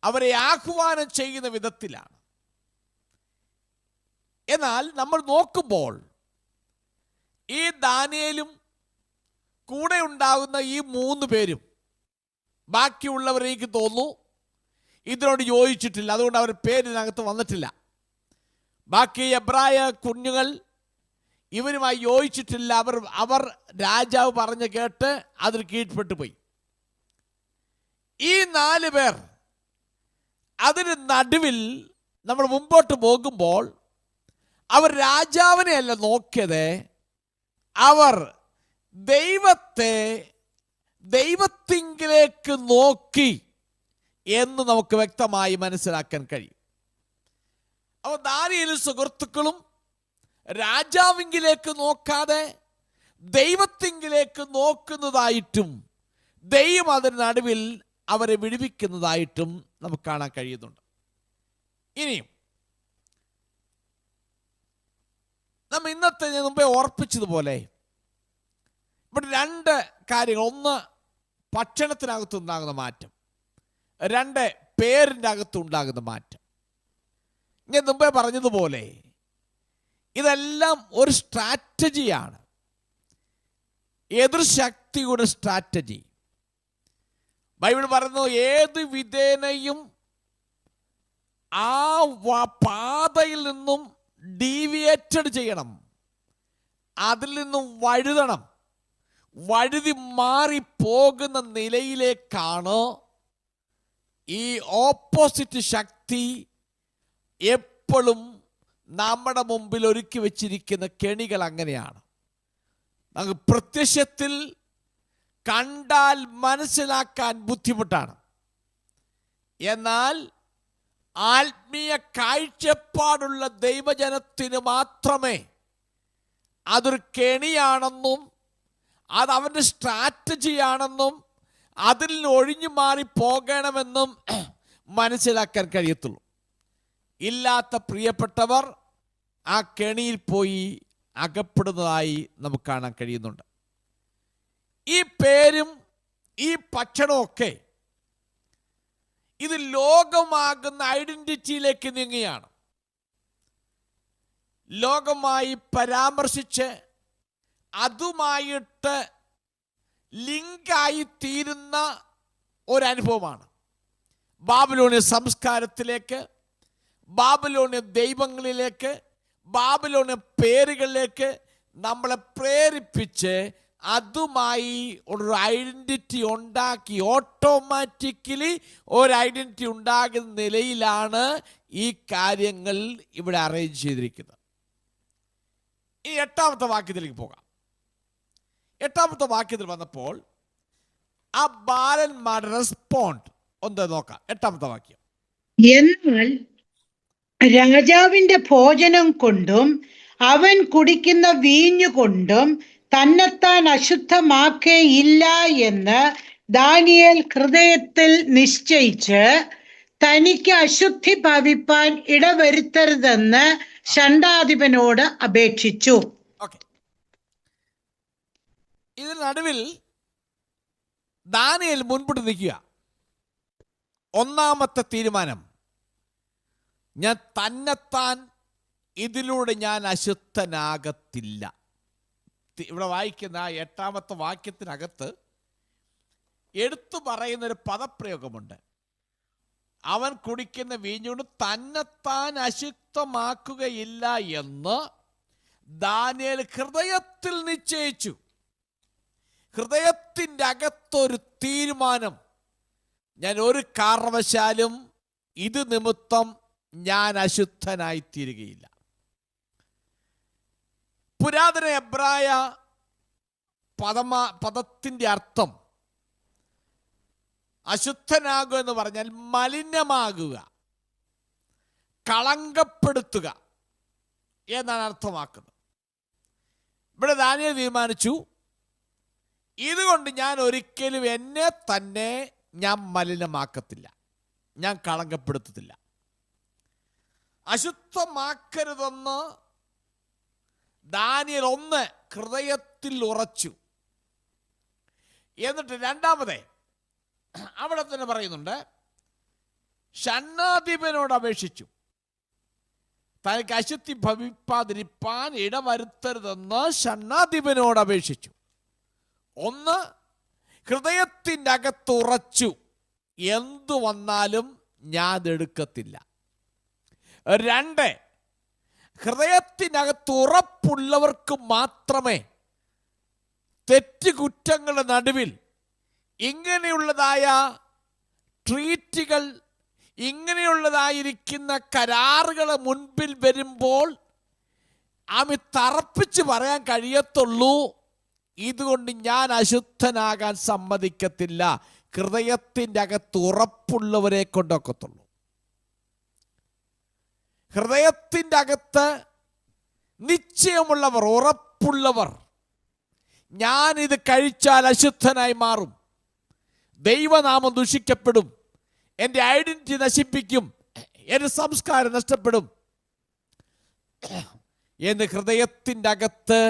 അവരെ ആഹ്വാനം ചെയ്യുന്ന വിധത്തിലാണ്. എന്നാൽ നമ്മൾ നോക്കുമ്പോൾ ഈ ദാനിയേലും കൂടെ ഉണ്ടാകുന്ന ഈ 3 പേരും, ബാക്കിയുള്ളവർ എനിക്ക് തോന്നുന്നു ഇതിനോട് യോജിച്ചിട്ടില്ല, അതുകൊണ്ട് അവർ പേരിനകത്ത് വന്നിട്ടില്ല. ബാക്കി എബ്രായ കുഞ്ഞുങ്ങൾ ഇവരുമായി യോജിച്ചിട്ടില്ല. അവർ രാജാവ് പറഞ്ഞു കേട്ട് അതിൽ കീഴ്പ്പെട്ടു പോയി. ഈ 4 പേർ അതിന് നടുവിൽ നമ്മൾ മുമ്പോട്ട് പോകുമ്പോൾ അവർ രാജാവിനെ അല്ല നോക്കിയത്, അവർ ദൈവത്തിങ്കിലേക്ക് നോക്കി എന്ന് നമുക്ക് വ്യക്തമായി മനസ്സിലാക്കാൻ കഴിയും. അപ്പോൾ ദാനിയേലും സുഹൃത്തുക്കളും രാജാവിങ്കിലേക്ക് നോക്കാതെ ദൈവത്തിങ്കിലേക്ക് നോക്കുന്നതായിട്ടും ദൈവം അതിന് നടുവിൽ അവരെ വിടുവിക്കുന്നതായിട്ടും നമുക്ക് കാണാൻ കഴിയുന്നുണ്ട്. ഇനിയും നമ്മൾ ഇന്നത്തെ ഞാൻ മുമ്പേ ഓർപ്പിച്ചതുപോലെ ഇവിടെ 2 കാര്യങ്ങൾ. ഒന്ന്, ഭക്ഷണത്തിനകത്തുണ്ടാകുന്ന മാറ്റം. 2, പേരിൻ്റെ അകത്തുണ്ടാകുന്ന മാറ്റം. ഞാൻ മുമ്പേ പറഞ്ഞതുപോലെ ഇതെല്ലാം ഒരു സ്ട്രാറ്റജിയാണ്, എതിർ ശക്തിയുടെ സ്ട്രാറ്റജി. ബൈബിൾ പറയുന്നു, ഏത് വിധേനയും ആ പാതയിൽ നിന്നും ഡീവിയേറ്റഡ് ചെയ്യണം, അതിൽ നിന്നും വഴുതണം. വഴുതി മാറിപ്പോകുന്ന നിലയിലേക്കാണ് ഈ ഓപ്പോസിറ്റ് ശക്തി എപ്പോഴും നമ്മുടെ മുമ്പിൽ ഒരുക്കി വെച്ചിരിക്കുന്ന കെണികൾ. അങ്ങനെയാണ്. നമുക്ക് പ്രത്യക്ഷത്തിൽ കണ്ടാൽ മനസ്സിലാക്കാൻ ബുദ്ധിമുട്ടാണ്. എന്നാൽ ആത്മീയ കാഴ്ചപ്പാടുള്ള ദൈവജനത്തിന് മാത്രമേ അതൊരു കെണിയാണെന്നും അത് അവൻ്റെ സ്ട്രാറ്റജിയാണെന്നും അതിൽ ഒഴിഞ്ഞു മാറി പോകണമെന്നും മനസ്സിലാക്കാൻ കഴിയത്തുള്ളൂ. ഇല്ലാത്ത പ്രിയപ്പെട്ടവർ ആ കെണിയിൽ പോയി അകപ്പെടുന്നതായി നമുക്ക് കാണാൻ കഴിയുന്നുണ്ട്. ഈ പേരും ഈ ഭക്ഷണമൊക്കെ ഇത് ലോകമാകുന്ന ഐഡന്റിറ്റിയിലേക്ക് നീങ്ങുകയാണ്. ലോകമായി പരാമർശിച്ച് അതുമായിട്ട് ലിങ്കായി തീരുന്ന ഒരനുഭവമാണ്. ബാബിലോണിയ സംസ്കാരത്തിലേക്ക്, ബാബിലോണിയ ദൈവങ്ങളിലേക്ക്, ബാബിലോണിയ പേരുകളിലേക്ക് നമ്മളെ പ്രേരിപ്പിച്ച് അതുമായി ഒരു ഐഡന്റിറ്റി ഉണ്ടാക്കി, ഓട്ടോമാറ്റിക്കലി ഒരു ഐഡന്റിറ്റി ഉണ്ടാകുന്ന നിലയിലാണ് ഈ കാര്യങ്ങൾ ഇവിടെ അറേഞ്ച് ചെയ്തിരിക്കുന്നത്. ഈ 8ാമത്തെ വാക്യത്തിലേക്ക് പോകാം. 8ാമത്തെ വാക്യത്തിൽ വന്നപ്പോൾ ആ ബാലന്മാരുടെ റെസ്പോണ്ട് ഒന്ന് നോക്കാം. 8ാമത്തെ വാക്യം: എന്നാൽ രാജാവിന്റെ ഭോജനം കൊണ്ടും അവൻ കുടിക്കുന്ന വീഞ്ഞുകൊണ്ടും തന്നെത്താൻ അശുദ്ധമാക്കേയില്ല എന്ന് ദാനിയേൽ ഹൃദയത്തിൽ നിശ്ചയിച്ച് തനിക്ക് അശുദ്ധി ഭവിപ്പാൻ ഇടവരുത്തരുതെന്ന് ഷണ്ഡാധിപനോട് അപേക്ഷിച്ചു. ഓക്കെ, ഇതിന് നടുവിൽ ദാനിയേൽ മുൻപോട്ട് നിൽക്കുക. ഒന്നാമത്തെ തീരുമാനം, ഞാൻ തന്നെത്താൻ ഇതിലൂടെ ഞാൻ അശുദ്ധനാകത്തില്ല. ഇവിടെ വായിക്കുന്ന ആ 8ാമത്തെ വാക്യത്തിനകത്ത് എടുത്തു പറയുന്നൊരു പദപ്രയോഗമുണ്ട്. അവൻ കുടിക്കുന്ന വീഞ്ഞുകൊണ്ട് തന്നെത്താൻ അശുദ്ധമാക്കുകയില്ല എന്ന് ദാനിയേൽ ഹൃദയത്തിൽ നിശ്ചയിച്ചു. ഹൃദയത്തിൻ്റെ അകത്തൊരു തീരുമാനം, ഞാൻ ഒരു കാരണവശാലും ഇത് നിമിത്തം ഞാൻ അശുദ്ധനായിത്തീരുകയില്ല. പുരാതന എബ്രായ പദത്തിൻ്റെ അർത്ഥം അശുദ്ധനാകുക എന്ന് പറഞ്ഞാൽ മലിനമാകുക, കളങ്കപ്പെടുത്തുക എന്നാണ് അർത്ഥമാക്കുന്നത്. ഇവിടെ ദാനിയേൽ തീരുമാനിച്ചു, ഇതുകൊണ്ട് ഞാൻ ഒരിക്കലും എന്നെ തന്നെ ഞാൻ മലിനമാക്കത്തില്ല, ഞാൻ കളങ്കപ്പെടുത്തത്തില്ല. അശുദ്ധമാക്കരുതെന്ന് ദാനിയേൽ 1 ഹൃദയത്തിൽ ഉറച്ചു. എന്നിട്ട് 2ാമത് അവിടെ തന്നെ പറയുന്നുണ്ട്, ഷണ്ഡാധിപനോട് അപേക്ഷിച്ചു തനിക്ക് അശുദ്ധി ഭവിപ്പാതിരിപ്പാൻ ഇടവരുത്തരുതെന്ന് ഷണ്ഡാധിപനോട് അപേക്ഷിച്ചു. 1, ഹൃദയത്തിൻ്റെ അകത്ത് ഉറച്ചു, എന്തു വന്നാലും ഞാൻ അതെടുക്കത്തില്ല. 2, ഹൃദയത്തിനകത്ത് ഉറപ്പുള്ളവർക്ക് മാത്രമേ തെറ്റുകുറ്റങ്ങളുടെ നടുവിൽ ഇങ്ങനെയുള്ളതായ ട്രീറ്റുകൾ, ഇങ്ങനെയുള്ളതായിരിക്കുന്ന കരാറുകൾ മുൻപിൽ വരുമ്പോൾ ആമി തറപ്പിച്ച് പറയാൻ കഴിയത്തുള്ളൂ, ഇതുകൊണ്ട് ഞാൻ അശുദ്ധനാകാൻ സമ്മതിക്കത്തില്ല. ഹൃദയത്തിൻ്റെ അകത്ത് ഉറപ്പുള്ളവരെ കൊണ്ടൊക്കത്തുള്ളൂ. ഹൃദയത്തിൻ്റെ അകത്ത് നിശ്ചയമുള്ളവർ, ഉറപ്പുള്ളവർ, ഞാനിത് കഴിച്ചാൽ അശുദ്ധനായി മാറും, ദൈവനാമം ദുഷിക്കപ്പെടും, എൻ്റെ ഐഡന്റിറ്റി നശിപ്പിക്കും, എൻ്റെ സംസ്കാരം നഷ്ടപ്പെടും എന്ന് ഹൃദയത്തിൻ്റെ അകത്ത്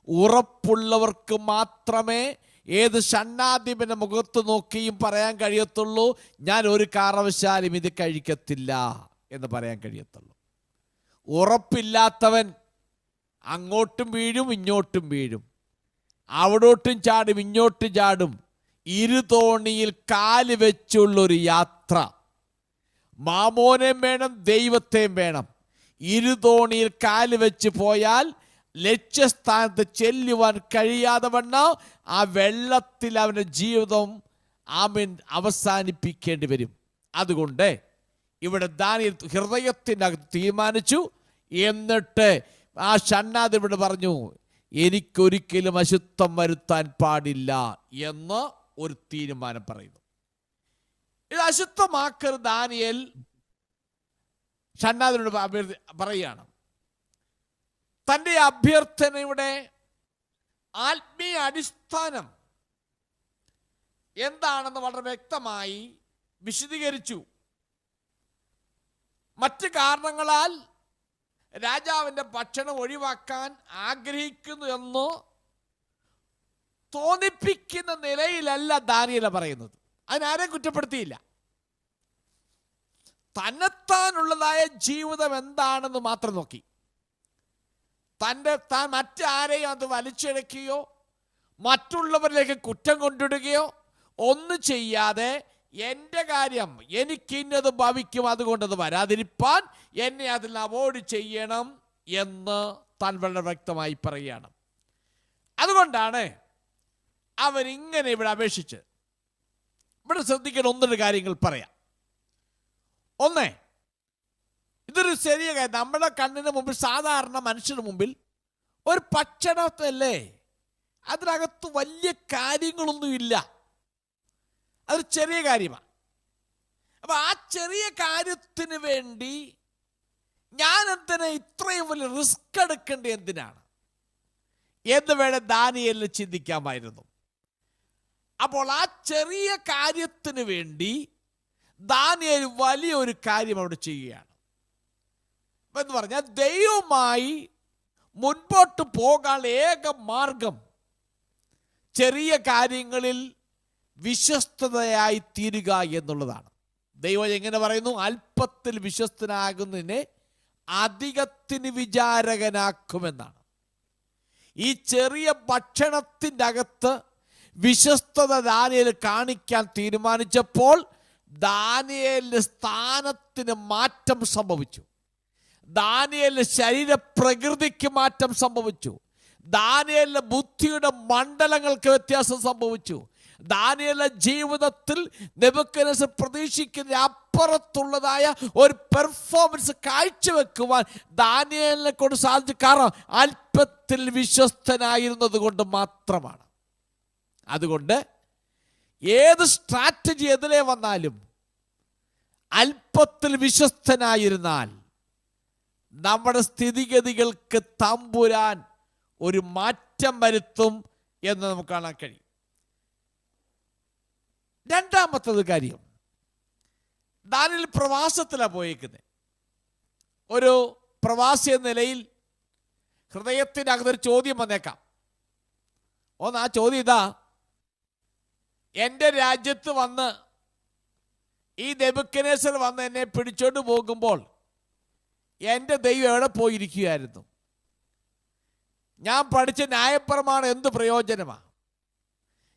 ഉറപ്പുള്ളവർക്ക് മാത്രമേ ഏത് ഷണ്ഡാധിപന്റെ മുഖത്ത് നോക്കിയും പറയാൻ കഴിയത്തുള്ളൂ, ഞാൻ ഒരു കാരണവശാലും ഇത് കഴിക്കത്തില്ല എന്ന് പറയാൻ കഴിയത്തുള്ളൂ. ഉറപ്പില്ലാത്തവൻ അങ്ങോട്ടും വീഴും, ഇങ്ങോട്ടും വീഴും, അവിടോട്ടും ചാടും, ഇങ്ങോട്ടും ചാടും. ഇരുതോണിയിൽ കാല് വെച്ചുള്ളൊരു യാത്ര. മാമോനെയും വേണം, ദൈവത്തെയും വേണം. ഇരുതോണിയിൽ കാല് വെച്ച് പോയാൽ ലക്ഷ്യസ്ഥാനത്ത് ചെല്ലുവാൻ കഴിയാതെ വണ്ണം ആ വെള്ളത്തിൽ അവൻ്റെ ജീവിതം അവസാനിപ്പിക്കേണ്ടി വരും. അതുകൊണ്ട് ഇവിടെ ദാനിയേൽ ഹൃദയത്തിനകത്ത് തീരുമാനിച്ചു. എന്നിട്ട് ആ ഷണ്ഡാധിപനോട് പറഞ്ഞു, എനിക്കൊരിക്കലും അശുദ്ധം വരുത്താൻ പാടില്ല എന്ന് ഒരു തീരുമാനം പറയുന്നു. ഇത് അശുദ്ധമാക്കരുത് ദാനിയേൽ ഷണ്ഡാധിപനോട് പറയുകയാണ്. തൻ്റെ അഭ്യർത്ഥനയുടെ ആത്മീയ അടിസ്ഥാനം എന്താണെന്ന് വളരെ വ്യക്തമായി വിശദീകരിച്ചു. മറ്റ് കാരണങ്ങളാൽ രാജാവിൻ്റെ ഭക്ഷണം ഒഴിവാക്കാൻ ആഗ്രഹിക്കുന്നു എന്ന് തോന്നിപ്പിക്കുന്ന നിലയിലല്ല ദാനിയേൽ പറയുന്നത്. അതിനാരെ കുറ്റപ്പെടുത്തിയില്ല. തന്നെത്താനുള്ളതായ ജീവിതം എന്താണെന്ന് മാത്രം നോക്കി. താൻ മറ്റാരെയും അത് വലിച്ചിഴക്കുകയോ മറ്റുള്ളവരിലേക്ക് കുറ്റം കൊണ്ടിടുകയോ ഒന്നും ചെയ്യാതെ എൻ്റെ കാര്യം എനിക്കിന്നത് ഭവിക്കും, അതുകൊണ്ടത് വരാതിരിപ്പാൻ എന്നെ അതിൽ അവോയ്ഡ് ചെയ്യണം എന്ന് താൻ വളരെ വ്യക്തമായി പറയുകയാണ്. അതുകൊണ്ടാണ് അവരിങ്ങനെ ഇവിടെ അപേക്ഷിച്ച്. ഇവിടെ ശ്രദ്ധിക്കുന്ന ഒന്നൊരു കാര്യങ്ങൾ പറയാം. ഒന്ന്, ഇതൊരു ചെറിയ കാര്യം. നമ്മുടെ കണ്ണിന് മുമ്പിൽ, സാധാരണ മനുഷ്യന് മുമ്പിൽ ഒരു ഭക്ഷണത്തല്ലേ, അതിനകത്ത് വലിയ കാര്യങ്ങളൊന്നുമില്ല, അതൊരു ചെറിയ കാര്യമാണ്. അപ്പൊ ആ ചെറിയ കാര്യത്തിന് വേണ്ടി ഞാൻ എന്തിനാ ഇത്രയും വലിയ റിസ്ക് എടുക്കേണ്ടത് എന്തിനാണ് എന്ന് വേണേ ദാനിയേലിന് ചിന്തിക്കാമായിരുന്നു. അപ്പോൾ ആ ചെറിയ കാര്യത്തിന് വേണ്ടി ദാനിയേൽ വലിയൊരു കാര്യം അവിടെ ചെയ്യുകയാണ്. എന്ന് പറഞ്ഞാൽ ദൈവവുമായി മുൻപോട്ട് പോകാൻ ഏക മാർഗം ചെറിയ കാര്യങ്ങളിൽ വിശ്വസ്തതയായി തീരുക എന്നുള്ളതാണ്. ദൈവം എങ്ങനെ പറയുന്നു? അല്പത്തിൽ വിശ്വസ്തനാകുന്നതിനെ അധികത്തിന് വിചാരകനാക്കുമെന്നാണ്. ഈ ചെറിയ ഭക്ഷണത്തിൻ്റെ അകത്ത് വിശ്വസ്തത ദാനിയേൽ കാണിക്കാൻ തീരുമാനിച്ചപ്പോൾ ദാനിയേലിന്റെ സ്ഥാനത്തിന് മാറ്റം സംഭവിച്ചു. ദാനിയേലിന്റെ ശരീരപ്രകൃതിക്ക് മാറ്റം സംഭവിച്ചു. ദാനിയേലിന്റെ ബുദ്ധിയുടെ മണ്ഡലങ്ങൾക്ക് വ്യത്യാസം സംഭവിച്ചു. ദാനിയേലിന്റെ ജീവിതത്തിൽ നെബൂഖദ്നേസർ പ്രതീക്ഷിക്കുന്ന അപ്പുറത്തുള്ളതായ ഒരു പെർഫോമൻസ് കാഴ്ചവെക്കുവാൻ ദാനിയേലിനെ കൊണ്ട് സാധിച്ചു. കാരണം അല്പത്തിൽ വിശ്വസ്തനായിരുന്നത് കൊണ്ട് മാത്രമാണ്. അതുകൊണ്ട് ഏത് സ്ട്രാറ്റജി എതിരെ വന്നാലും അല്പത്തിൽ വിശ്വസ്തനായിരുന്നാൽ നമ്മുടെ സ്ഥിതിഗതികൾക്ക് തമ്പുരാൻ ഒരു മാറ്റം വരുത്തും എന്ന് നമുക്ക് കാണാൻ കഴിയും. രണ്ടാമത്തത് കാര്യം, ദാനിയേൽ പ്രവാസത്തിലാണ് പോയേക്കുന്നത്. ഒരു പ്രവാസി എന്ന നിലയിൽ ഹൃദയത്തിനകത്തൊരു ചോദ്യം വന്നേക്കാം. ഒന്ന്, ആ ചോദ്യം ഇതാ: എൻ്റെ രാജ്യത്ത് വന്ന് ഈ നെബൂഖദ്നേസർ വന്ന് എന്നെ പിടിച്ചോണ്ട് പോകുമ്പോൾ എൻ്റെ ദൈവം എവിടെ പോയിരിക്കുകയായിരുന്നു? ഞാൻ പഠിച്ച ന്യായപ്രമാണം എന്ത് പ്രയോജനമാണ്?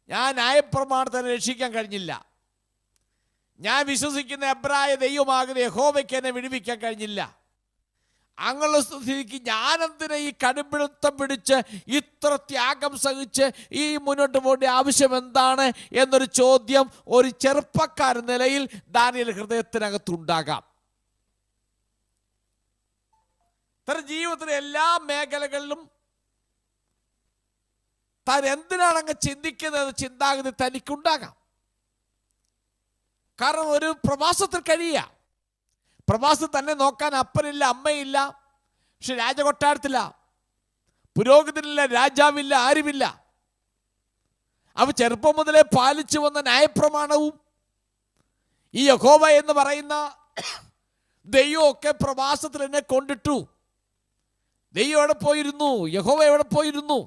ഞാൻ ന്യായപ്രമാണത്തെ രക്ഷിക്കാൻ കഴിഞ്ഞില്ല. ഞാൻ വിശ്വസിക്കുന്ന എബ്രായ ദൈവമാകുന്ന യഹോവയ്ക്ക് എന്നെ വിടുവിക്കാൻ കഴിഞ്ഞില്ല. അങ്ങനെയുള്ള സ്ഥിതിക്ക് ഞാനെന്തിനാ ഈ കടുംപിടുത്തം പിടിച്ച് ഇത്ര ത്യാഗം സഹിച്ച് ഈ മുന്നോട്ട് പോകേണ്ട ആവശ്യം എന്താണ് എന്നൊരു ചോദ്യം ഒരു ചെറുപ്പക്കാരൻ നിലയിൽ ദാനിയേൽ ഹൃദയത്തിനകത്തുണ്ടാകാം. തന്റെ ജീവിതത്തിലെ എല്ലാ മേഖലകളിലും താൻ എന്തിനാണ് അങ്ങ് ചിന്തിക്കുന്നത് ചിന്താഗതി തനിക്കുണ്ടാകാം. കാരണം ഒരു പ്രവാസത്തിൽ കഴിയുക. പ്രവാസം തന്നെ നോക്കാൻ അപ്പനില്ല, അമ്മയില്ല, പക്ഷെ രാജകൊട്ടാരത്തില്ല, പുരോഹിതനില്ല, രാജാവില്ല, ആരുമില്ല. അവ ചെറുപ്പം മുതലേ പാലിച്ചു വന്ന ന്യായപ്രമാണവും ഈ യഹോവ എന്ന് പറയുന്ന ദൈവമൊക്കെ പ്രവാസത്തിൽ എന്നെ കൊണ്ടിട്ടു. ദൈവം എവിടെ പോയിരുന്നു? യഹോവ എവിടെ പോയിരുന്നു?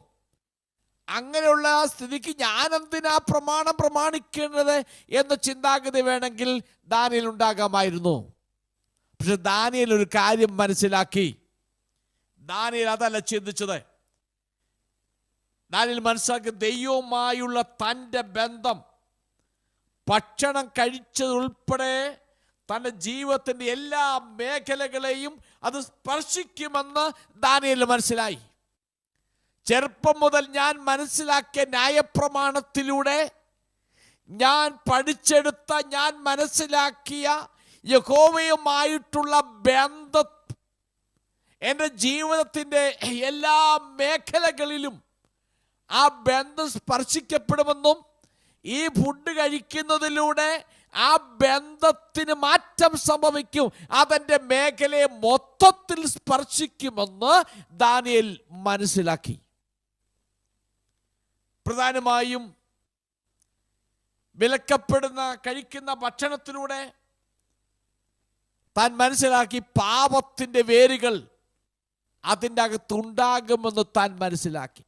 അങ്ങനെയുള്ള സ്ഥിതിക്ക് ഞാൻ എന്തിനാ പ്രമാണം പ്രമാണിക്കേണ്ടത് എന്ന ചിന്താഗതി വേണമെങ്കിൽ ദാനിയേൽ ഉണ്ടാകാമായിരുന്നു. പക്ഷെ ദാനിയേൽ ഒരു കാര്യം മനസ്സിലാക്കി. ദാനിയേൽ അതല്ല ചിന്തിച്ചത്. ദാനിയേൽ മനസ്സിലാക്കി ദൈവവുമായുള്ള തൻ്റെ ബന്ധം ഭക്ഷണം കഴിച്ചതുൾപ്പെടെ തൻ്റെ ജീവിതത്തിൻ്റെ എല്ലാ മേഖലകളെയും അത് സ്പർശിക്കുമെന്ന് ദാനിയേൽ മനസ്സിലായി. ചെറുപ്പം മുതൽ ഞാൻ മനസ്സിലാക്കിയ ന്യായപ്രമാണത്തിലൂടെ ഞാൻ പഠിച്ചെടുത്ത, ഞാൻ മനസ്സിലാക്കിയ യഹോവയുമായിട്ടുള്ള ബന്ധം എൻ്റെ ജീവിതത്തിൻ്റെ എല്ലാ മേഖലകളിലും ആ ബന്ധം സ്പർശിക്കപ്പെടുമെന്നും ഈ ഫുഡ് കഴിക്കുന്നതിലൂടെ ആ ബന്ധത്തിന് മാറ്റം സംഭവിക്കും, അതെൻ്റെ മേഖലയെ മൊത്തത്തിൽ സ്പർശിക്കുമെന്ന് ദാനിയേൽ മനസ്സിലാക്കി. പ്രധാനമായും വിലക്കപ്പെടുന്ന കഴിക്കുന്ന ഭക്ഷണത്തിലൂടെ താൻ മനസ്സിലാക്കി പാപത്തിൻ്റെ വേരുകൾ അതിൻ്റെ അകത്തുണ്ടാകുമെന്ന് താൻ മനസ്സിലാക്കി.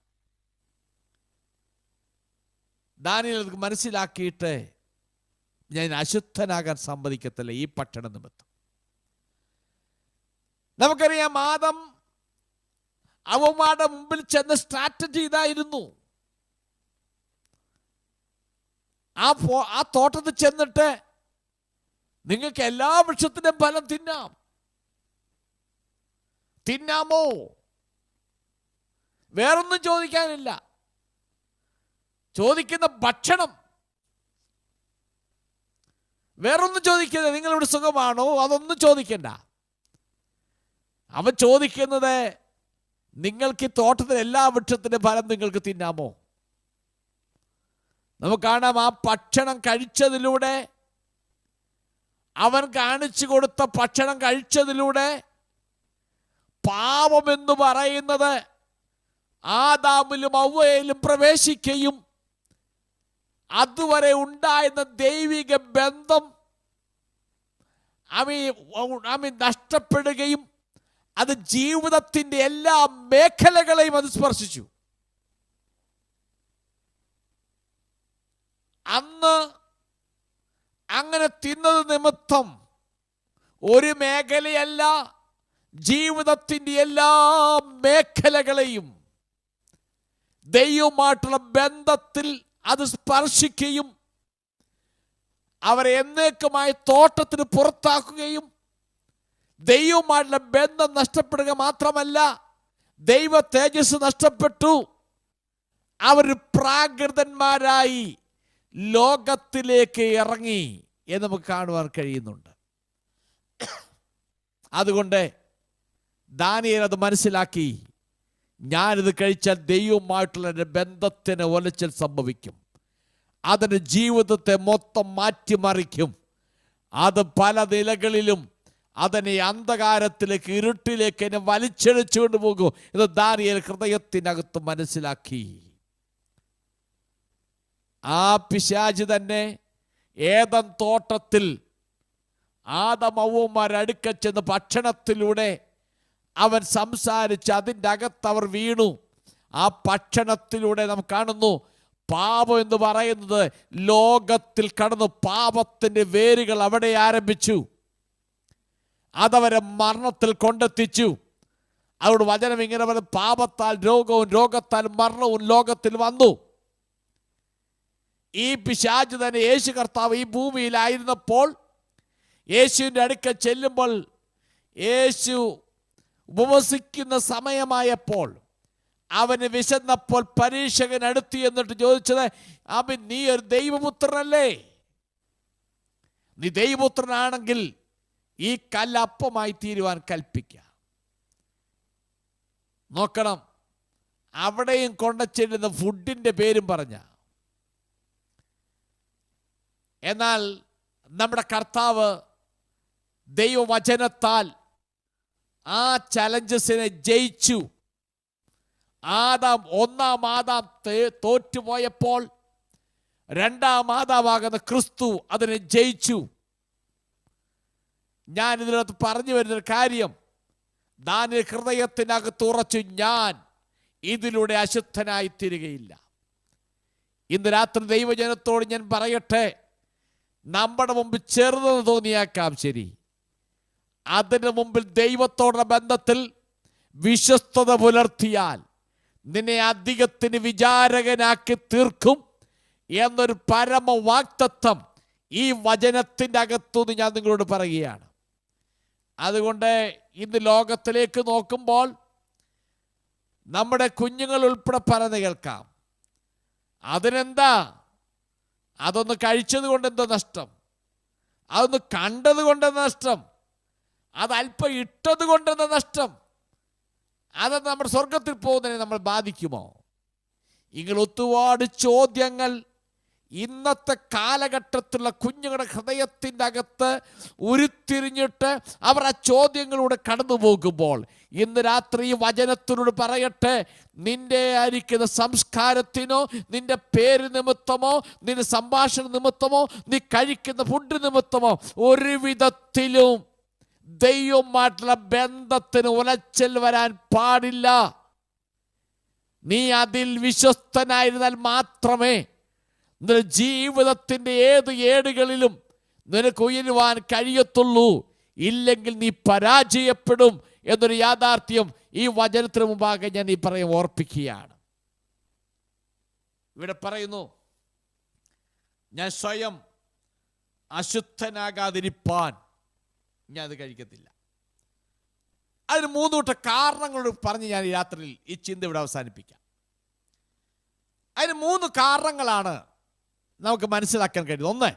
ദാനിയേൽ അത് മനസ്സിലാക്കിയിട്ട് ഞാൻ അശുദ്ധനാകാൻ സമ്മതിക്കത്തില്ല ഈ പട്ടണ നിമിത്തം. നമുക്കറിയാം, ആദം അവന്മാരുടെ മുമ്പിൽ ചെന്ന സ്ട്രാറ്റജി ഇതായിരുന്നു. ആ തോട്ടത്തിൽ ചെന്നിട്ട് നിങ്ങൾക്ക് എല്ലാ വൃക്ഷത്തിൻ്റെയും ഫലം തിന്നാമോ? വേറൊന്നും ചോദിക്കാനില്ല. ചോദിക്കുന്ന ഭക്ഷണം, വേറൊന്നും ചോദിക്കുന്നത് നിങ്ങളിവിടെ സുഖമാണോ, അതൊന്നും ചോദിക്കണ്ട. അവൻ ചോദിക്കുന്നത് നിങ്ങൾക്ക് ഈ തോട്ടത്തിൽ എല്ലാ വൃക്ഷത്തിൻ്റെ ഫലം നിങ്ങൾക്ക് തിന്നാമോ? നമുക്ക് കാണാം, ആ ഭക്ഷണം കഴിച്ചതിലൂടെ, അവൻ കാണിച്ചു കൊടുത്ത ഭക്ഷണം കഴിച്ചതിലൂടെ പാപമെന്ന് പറയുന്നത് ആദാമിലും ഹവ്വയിലും പ്രവേശിക്കുകയും അതുവരെ ഉണ്ടായിരുന്ന ദൈവിക ബന്ധം നഷ്ടപ്പെടുകയും അത് ജീവിതത്തിൻ്റെ എല്ലാ മേഖലകളെയും അത് സ്പർശിച്ചു. അന്ന് അങ്ങനെ തിന്നത് നിമിത്തം ഒരു മേഖലയല്ല, ജീവിതത്തിൻ്റെ എല്ലാ മേഖലകളെയും ദൈവവുമായിട്ടുള്ള ബന്ധത്തിൽ അത് സ്പർശിക്കുകയും അവരെ എന്നേക്കുമായി തോട്ടത്തിന് പുറത്താക്കുകയും ദൈവവുമായിട്ടുള്ള ബന്ധം നഷ്ടപ്പെടുക മാത്രമല്ല, ദൈവ തേജസ് നഷ്ടപ്പെട്ടു. അവർ പ്രാകൃതന്മാരായി ലോകത്തിലേക്ക് ഇറങ്ങി എന്ന് നമുക്ക് കാണുവാൻ കഴിയുന്നുണ്ട്. അതുകൊണ്ട് ദാനിയേൽ അത് മനസ്സിലാക്കി, ഞാനിത് കഴിച്ചാൽ ദൈവവുമായിട്ടുള്ള എൻ്റെ ബന്ധത്തിന് ഒലച്ചൽ സംഭവിക്കും, അതിൻ്റെ ജീവിതത്തെ മൊത്തം മാറ്റിമറിക്കും, അത് പല നിലകളിലും അതിനെ അന്ധകാരത്തിലേക്ക്, ഇരുട്ടിലേക്ക് എന്നെ വലിച്ചെഴിച്ചുകൊണ്ട് പോകും എന്ന് ദാനിയേൽ ഹൃദയത്തിനകത്ത് മനസ്സിലാക്കി. ആ പിശാച് തന്നെ ഏദൻ തോട്ടത്തിൽ ആദം ഹവ്വമാരടുക്ക ചെന്ന് ഭക്ഷണത്തിലൂടെ അവൻ സംസാരിച്ച് അതിൻ്റെ അകത്ത് അവർ വീണു. ആ ഭക്ഷണത്തിലൂടെ നാം കാണുന്നു, പാപം എന്ന് പറയുന്നത് ലോകത്തിൽ കടന്നു. പാപത്തിൻ്റെ വേരുകൾ അവിടെ ആരംഭിച്ചു, അതവരെ മരണത്തിൽ കൊണ്ടെത്തിച്ചു. അതുകൊണ്ട് വചനം ഇങ്ങനെ പറയും, പാപത്താൽ രോഗവും രോഗത്താൽ മരണവും ലോകത്തിൽ വന്നു. ഈ പിശാച് തന്നെ യേശു കർത്താവ് ഈ ഭൂമിയിലായിരുന്നപ്പോൾ, യേശുവിൻ്റെ അടുക്കൽ ചെല്ലുമ്പോൾ, യേശു ഉപവസിക്കുന്ന സമയമായപ്പോൾ, അവന് വിശന്നപ്പോൾ പരീക്ഷകൻ അടുത്ത് എന്നിട്ട് ചോദിച്ചത്, അവൻ നീ ഒരു ദൈവപുത്രനല്ലേ? നീ ദൈവപുത്രനാണെങ്കിൽ ഈ കല്ല് അപ്പമായി തീരുവാൻ കൽപ്പിക്കുക. നോക്കണം, അവിടെയും കൊണ്ടുചെല്ലുന്ന ഫുഡിൻ്റെ പേരും പറഞ്ഞ. എന്നാൽ നമ്മുടെ കർത്താവ് ദൈവവചനത്താൽ ആ ചലഞ്ചസിനെ ജയിച്ചു. ഒന്നാം ആദാം തോറ്റുപോയപ്പോൾ രണ്ടാം ആദാമാകുന്ന ക്രിസ്തു അതിനെ ജയിച്ചു. ഞാൻ ഇതിനകത്ത് പറഞ്ഞു വരുന്നൊരു കാര്യം, ദാനിയേൽ ഹൃദയത്തിനകത്ത് ഉറച്ചു, ഞാൻ ഇതിലൂടെ അശുദ്ധനായി തീരുകയില്ല. ഇന്ന് രാത്രി ദൈവജനത്തോട് ഞാൻ പറയട്ടെ, നമ്മുടെ മുമ്പിൽ ചെറുതെന്ന് തോന്നിയേക്കാം, ശരി, അതിന് മുമ്പിൽ ദൈവത്തോടുള്ള ബന്ധത്തിൽ വിശ്വസ്തത പുലർത്തിയാൽ നിന്നെ അധികത്തിന് വിചാരകനാക്കി തീർക്കും എന്നൊരു പരമ വാഗ്ദത്തം ഈ വചനത്തിൻ്റെ അകത്തുനിന്ന് ഞാൻ നിങ്ങളോട് പറയുകയാണ്. അതുകൊണ്ട് ഇന്ന് ലോകത്തിലേക്ക് നോക്കുമ്പോൾ നമ്മുടെ കുഞ്ഞുങ്ങൾ ഉൾപ്പെടെ പറഞ്ഞ് കേൾക്കാം, അതിനെന്താ, അതൊന്ന് കഴിച്ചത് കൊണ്ട് എന്താ നഷ്ടം, അതൊന്ന് കണ്ടത് കൊണ്ടെന്താ നഷ്ടം, അതല്പം ഇട്ടത് കൊണ്ടെന്താ നഷ്ടം, അത് നമ്മുടെ സ്വർഗത്തിൽ പോകുന്നതിനെ നമ്മൾ ബാധിക്കുമോ? ഇങ്ങനെ ഒരുപാട് ചോദ്യങ്ങൾ ഇന്നത്തെ കാലഘട്ടത്തിലുള്ള കുഞ്ഞുങ്ങളുടെ ഹൃദയത്തിൻ്റെ അകത്ത് ഉരുത്തിരിഞ്ഞിട്ട് അവർ ആ ചോദ്യങ്ങളിലൂടെ കടന്നു പോകുമ്പോൾ, ഇന്ന് രാത്രി ഈ വചനത്തിനോട് പറയട്ടെ, നിന്റെ ആയിരിക്കുന്ന സംസ്കാരത്തിനോ, നിന്റെ പേര് നിമിത്തമോ, നിന്റെ സംഭാഷണ നിമിത്തമോ, നീ കഴിക്കുന്ന ഫുഡ് നിമിത്തമോ ഒരു വിധത്തിലും ദൈവവുമായിട്ടുള്ള ബന്ധത്തിന് ഉലച്ചൽ വരാൻ പാടില്ല. നീ അതിൽ വിശ്വസ്തനായിരുന്നാൽ മാത്രമേ നിന്റെ ജീവിതത്തിൻ്റെ ഏത് ഏടുകളിലും നിനക്ക് ഉയരുവാൻ കഴിയത്തുള്ളൂ. ഇല്ലെങ്കിൽ നീ പരാജയപ്പെടും എന്നൊരു യാഥാർത്ഥ്യം ഈ വചനത്തിന് മുമ്പാകെ ഞാൻ ഈ ഓർപ്പിക്കുകയാണ്. ഇവിടെ പറയുന്നു, ഞാൻ സ്വയം അശുദ്ധനാകാതിരിപ്പാൻ ഞാൻ അത് കഴിക്കത്തില്ല. അതിന് 3 കൂട്ടം കാരണങ്ങളോട് പറഞ്ഞ് ഞാൻ ഈ രാത്രിയിൽ ഈ ചിന്ത ഇവിടെ അവസാനിപ്പിക്കാം. അതിന് 3 കാരണങ്ങളാണ് നമുക്ക് മനസ്സിലാക്കാൻ കഴിയുന്നത്. ഒന്ന്,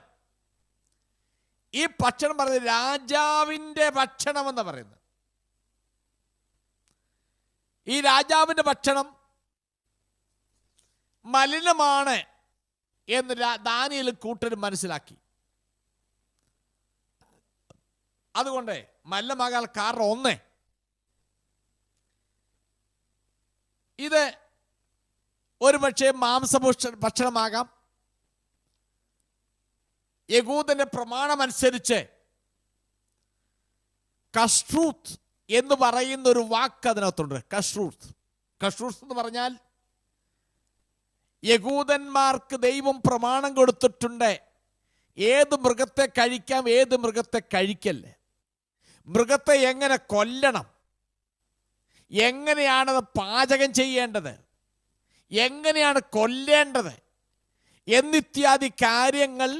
ഈ ഭക്ഷണം പറയുന്നത് രാജാവിൻ്റെ ഭക്ഷണം എന്ന് പറയുന്നത്. ഈ രാജാവിൻ്റെ ഭക്ഷണം മലിനമാണ് എന്ന് ദാനിയേലും കൂട്ടരും മനസ്സിലാക്കി. അതുകൊണ്ട് മലിനമാകാൻ കാരണം ഒന്ന്, ഇത് ഒരുപക്ഷെ ഭക്ഷണമാകാം. യഹൂദന്റെ പ്രമാണമനുസരിച്ച് കഷ്റൂത്ത് എന്ന് പറയുന്ന ഒരു വാക്ക് അതിനകത്തുണ്ട്. കഷ്റൂത്ത് എന്ന് പറഞ്ഞാൽ യഹൂദന്മാർക്ക് ദൈവം പ്രമാണം കൊടുത്തിട്ടുണ്ട്, ഏത് മൃഗത്തെ കഴിക്കാം, ഏത് മൃഗത്തെ കഴിക്കല്ലേ, മൃഗത്തെ എങ്ങനെ കൊല്ലണം, എങ്ങനെയാണത് പാചകം ചെയ്യേണ്ടത്, എങ്ങനെയാണ് കൊല്ലേണ്ടത് എന്നിത്യാദി കാര്യങ്ങൾ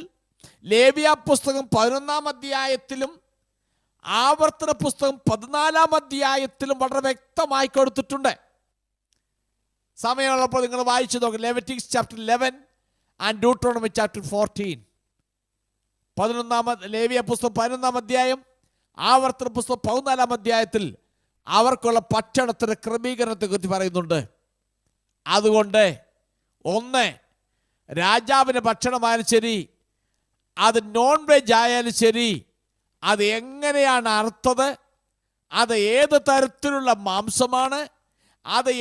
ലേവ്യ പുസ്തകം 11-ാം അധ്യായത്തിലും ആവർത്തന പുസ്തകം 14-ാം അധ്യായത്തിലും വളരെ വ്യക്തമായി കൊടുത്തിട്ടുണ്ട്. സമയമുള്ളപ്പോൾ നിങ്ങൾ വായിച്ചു നോക്കുക. Leviticus chapter 11 and Deuteronomy chapter 14. 11-ാം ലേവ്യ പുസ്തകം 11-ാം അധ്യായം, ആവർത്തന പുസ്തകം 14-ാം അധ്യായത്തിൽ അവർക്കുള്ള ഭക്ഷണത്തിൻ്റെ ക്രമീകരണത്തെക്കുറിച്ച് പറയുന്നുണ്ട്. അതുകൊണ്ട് ഒന്ന്, രാജാവിൻ്റെ ഭക്ഷണമായാലും ശരി, അത് നോൺ വെജ് ആയാലും ശരി, അത് എങ്ങനെയാണ് അറുത്തത്, അത് ഏത് തരത്തിലുള്ള മാംസമാണ്, അത്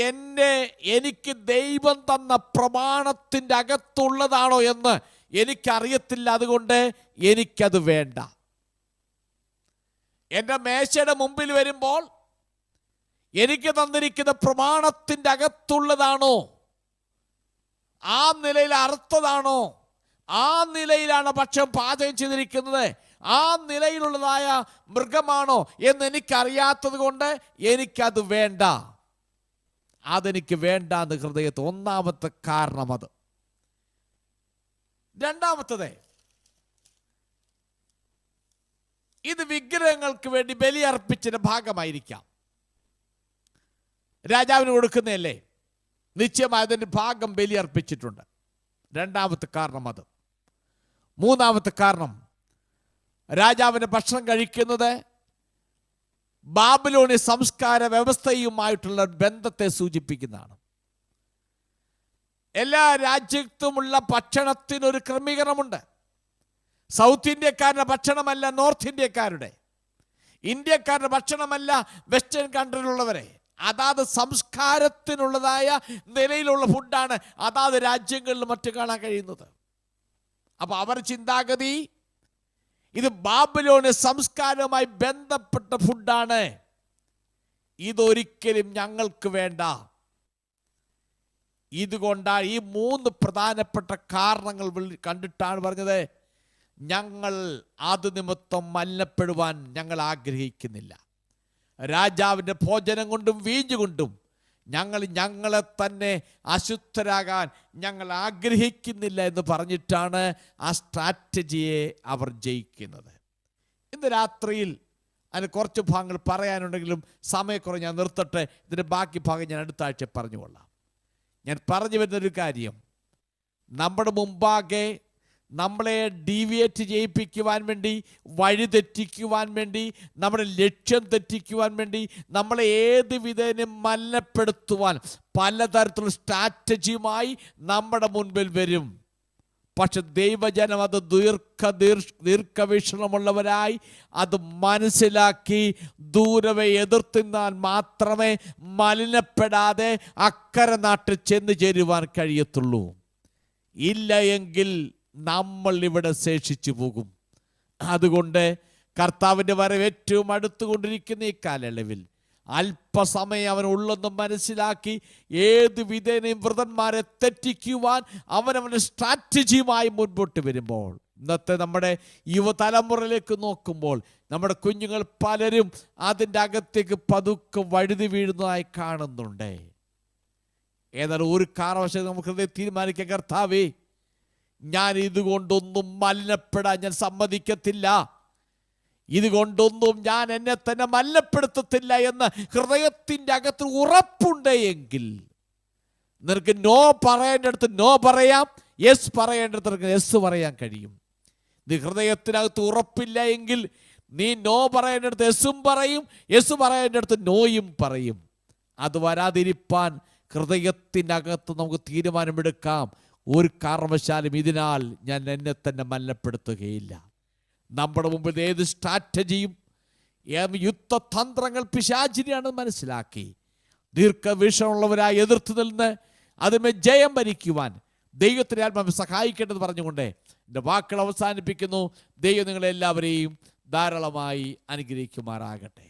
എനിക്ക് ദൈവം തന്ന പ്രമാണത്തിൻ്റെ അകത്തുള്ളതാണോ എന്ന് എനിക്കറിയത്തില്ല. അതുകൊണ്ട് എനിക്കത് വേണ്ട. എൻ്റെ മേശയുടെ മുമ്പിൽ വരുമ്പോൾ എനിക്ക് തന്നിരിക്കുന്ന പ്രമാണത്തിൻ്റെ അകത്തുള്ളതാണോ, ആ നിലയിൽ അറുത്തതാണോ, ആ നിലയിലാണ് ഭക്ഷണം പാചകം ചെയ്തിരിക്കുന്നത്, ആ നിലയിലുള്ളതായ മൃഗമാണോ എന്ന് എനിക്കറിയാത്തത് കൊണ്ട് എനിക്കത് വേണ്ട. അതെനിക്ക് വേണ്ട എന്ന് ഹൃദയത്തിൽ ഒന്നാമത്തെ കാരണം അത്. രണ്ടാമത്തത്, ഇത് വിഗ്രഹങ്ങൾക്ക് വേണ്ടി ബലിയർപ്പിച്ചതിന്റെ ഭാഗമായിരിക്കാം. രാജാവിന് കൊടുക്കുന്നതല്ലേ, നിശ്ചയമായി അതിൻ്റെ ഭാഗം ബലിയർപ്പിച്ചിട്ടുണ്ട്. രണ്ടാമത്തെ കാരണം അത്. മൂന്നാമത്തെ കാരണം, രാജാവിന് ഭക്ഷണം കഴിക്കുന്നത് ബാബിലോണിയ സംസ്കാര വ്യവസ്ഥയുമായിട്ടുള്ള ബന്ധത്തെ സൂചിപ്പിക്കുന്നതാണ്. എല്ലാ രാജ്യത്തുമുള്ള ഭക്ഷണത്തിനൊരു ക്രമീകരണമുണ്ട്. സൗത്ത് ഇന്ത്യക്കാരുടെ ഭക്ഷണമല്ല നോർത്ത് ഇന്ത്യക്കാരുടെ, ഇന്ത്യക്കാരുടെ ഭക്ഷണമല്ല വെസ്റ്റേൺ കൺട്രിയിലുള്ളവരെ. അതാത് സംസ്കാരത്തിനുള്ളതായ നിലയിലുള്ള ഫുഡാണ് അതാത് രാജ്യങ്ങളിൽ മറ്റു കാണാൻ കഴിയുന്നത്. അപ്പൊ അവർ ചിന്താഗതി, ഇത് ബാബിലോണിയ സംസ്കാരവുമായി ബന്ധപ്പെട്ട ഫുഡാണ്, ഇതൊരിക്കലും ഞങ്ങൾക്ക് വേണ്ട. ഇതുകൊണ്ടാണ് ഈ 3 പ്രധാനപ്പെട്ട കാരണങ്ങൾ കണ്ടിട്ടാണ് പറഞ്ഞത്, ഞങ്ങൾ അത് നിമിത്തം മലിനപ്പെടുവാൻ ഞങ്ങൾ ആഗ്രഹിക്കുന്നില്ല. രാജാവിൻ്റെ ഭോജനം കൊണ്ടും വീഞ്ഞുകൊണ്ടും ഞങ്ങളെ തന്നെ അശുദ്ധരാകാൻ ഞങ്ങൾ ആഗ്രഹിക്കുന്നില്ല എന്ന് പറഞ്ഞിട്ടാണ് ആ സ്ട്രാറ്റജിയെ അവർ ജയിക്കുന്നത്. ഇന്ന് രാത്രിയിൽ അതിന് കുറച്ച് ഭാഗങ്ങൾ പറയാനുണ്ടെങ്കിലും സമയക്കുറവ് ഞാൻ നിർത്തട്ടെ. ഇതിൻ്റെ ബാക്കി ഭാഗം ഞാൻ അടുത്ത ആഴ്ച പറഞ്ഞുകൊള്ളാം. ഞാൻ പറഞ്ഞു വരുന്നൊരു കാര്യം, നമ്മുടെ മുമ്പാകെ നമ്മളെ ഡീവിയേറ്റ് ചെയ്യിപ്പിക്കുവാൻ വേണ്ടി, വഴിതെറ്റിക്കുവാൻ വേണ്ടി, നമ്മുടെ ലക്ഷ്യം തെറ്റിക്കുവാൻ വേണ്ടി, നമ്മളെ ഏത് വിധേനയും മലിനപ്പെടുത്തുവാൻ പലതരത്തിലുള്ള സ്ട്രാറ്റജിയുമായി നമ്മുടെ മുൻപിൽ വരും. പക്ഷെ ദൈവജനം അത് ദീർഘവീക്ഷണമുള്ളവരായി അത് മനസ്സിലാക്കി ദൂരവെ എതിർത്തിന്നാൽ മാത്രമേ മലിനപ്പെടാതെ അക്കരെ നാട്ടിൽ ചെന്ന് ചേരുവാൻ കഴിയത്തുള്ളൂ. ഇല്ല എങ്കിൽ നമ്മൾ ഇവിടെ ശേഷിച്ചു പോകും. അതുകൊണ്ട് കർത്താവിൻ്റെ വരവ് ഏറ്റവും അടുത്തുകൊണ്ടിരിക്കുന്ന ഈ കാലയളവിൽ അല്പസമയം അവൻ ഉള്ളെന്ന് മനസ്സിലാക്കി ഏത് വിധേനയും വൃതന്മാരെ തെറ്റിക്കുവാൻ അവനവൻ്റെ സ്ട്രാറ്റജിയുമായി മുൻപോട്ട് വരുമ്പോൾ, ഇന്നത്തെ നമ്മുടെ യുവതലമുറയിലേക്ക് നോക്കുമ്പോൾ നമ്മുടെ കുഞ്ഞുങ്ങൾ പലരും അതിൻ്റെ അകത്തേക്ക് പതുക്കെ വഴുതി വീഴുന്നതായി കാണുന്നുണ്ട്. എന്നാൽ ഒരു കാരണവശാലും നമുക്ക് ഹൃദയം തീരുമാനിക്കാം, കർത്താവേ, ഞാൻ ഇതുകൊണ്ടൊന്നും മലിനപ്പെടാൻ ഞാൻ സമ്മതിക്കത്തില്ല, ഇതുകൊണ്ടൊന്നും ഞാൻ എന്നെ തന്നെ മലിനപ്പെടുത്തത്തില്ല എന്ന് ഹൃദയത്തിൻ്റെ അകത്ത് ഉറപ്പുണ്ട് എങ്കിൽ നിനക്ക് നോ പറയേണ്ടടുത്ത് നോ പറയാം, യെസ് പറയേണ്ടടുത്ത് നിനക്ക് യെസ് പറയാൻ കഴിയും. നീ ഹൃദയത്തിനകത്ത് ഉറപ്പില്ല എങ്കിൽ നീ നോ പറയേണ്ടടുത്ത് യെസ്സും പറയും, യെസ് പറയേണ്ടടുത്ത് നോയും പറയും. അത് വരാതിരിപ്പാൻ ഹൃദയത്തിനകത്ത് നമുക്ക് തീരുമാനമെടുക്കാം, ഒരു കാരണവശാലും ഇതിനാൽ ഞാൻ എന്നെ തന്നെ മലിനപ്പെടുത്തുകയില്ല. നമ്മുടെ മുമ്പിൽ ഏത് സ്ട്രാറ്റജിയും യുദ്ധതന്ത്രങ്ങൾ പിശാചിനെയാണ് മനസ്സിലാക്കി ദീർഘവീക്ഷണമുള്ളവരായി എതിർത്ത് നിന്ന് അതിന്മേൽ ജയം ഭരിക്കുവാൻ ദൈവത്തിൻ്റെ ആത്മാവ് സഹായിക്കേണ്ടത് പറഞ്ഞുകൊണ്ട് എൻ്റെ വാക്കുകൾ അവസാനിപ്പിക്കുന്നു. ദൈവം നിങ്ങളെല്ലാവരെയും ധാരാളമായി അനുഗ്രഹിക്കുമാറാകട്ടെ.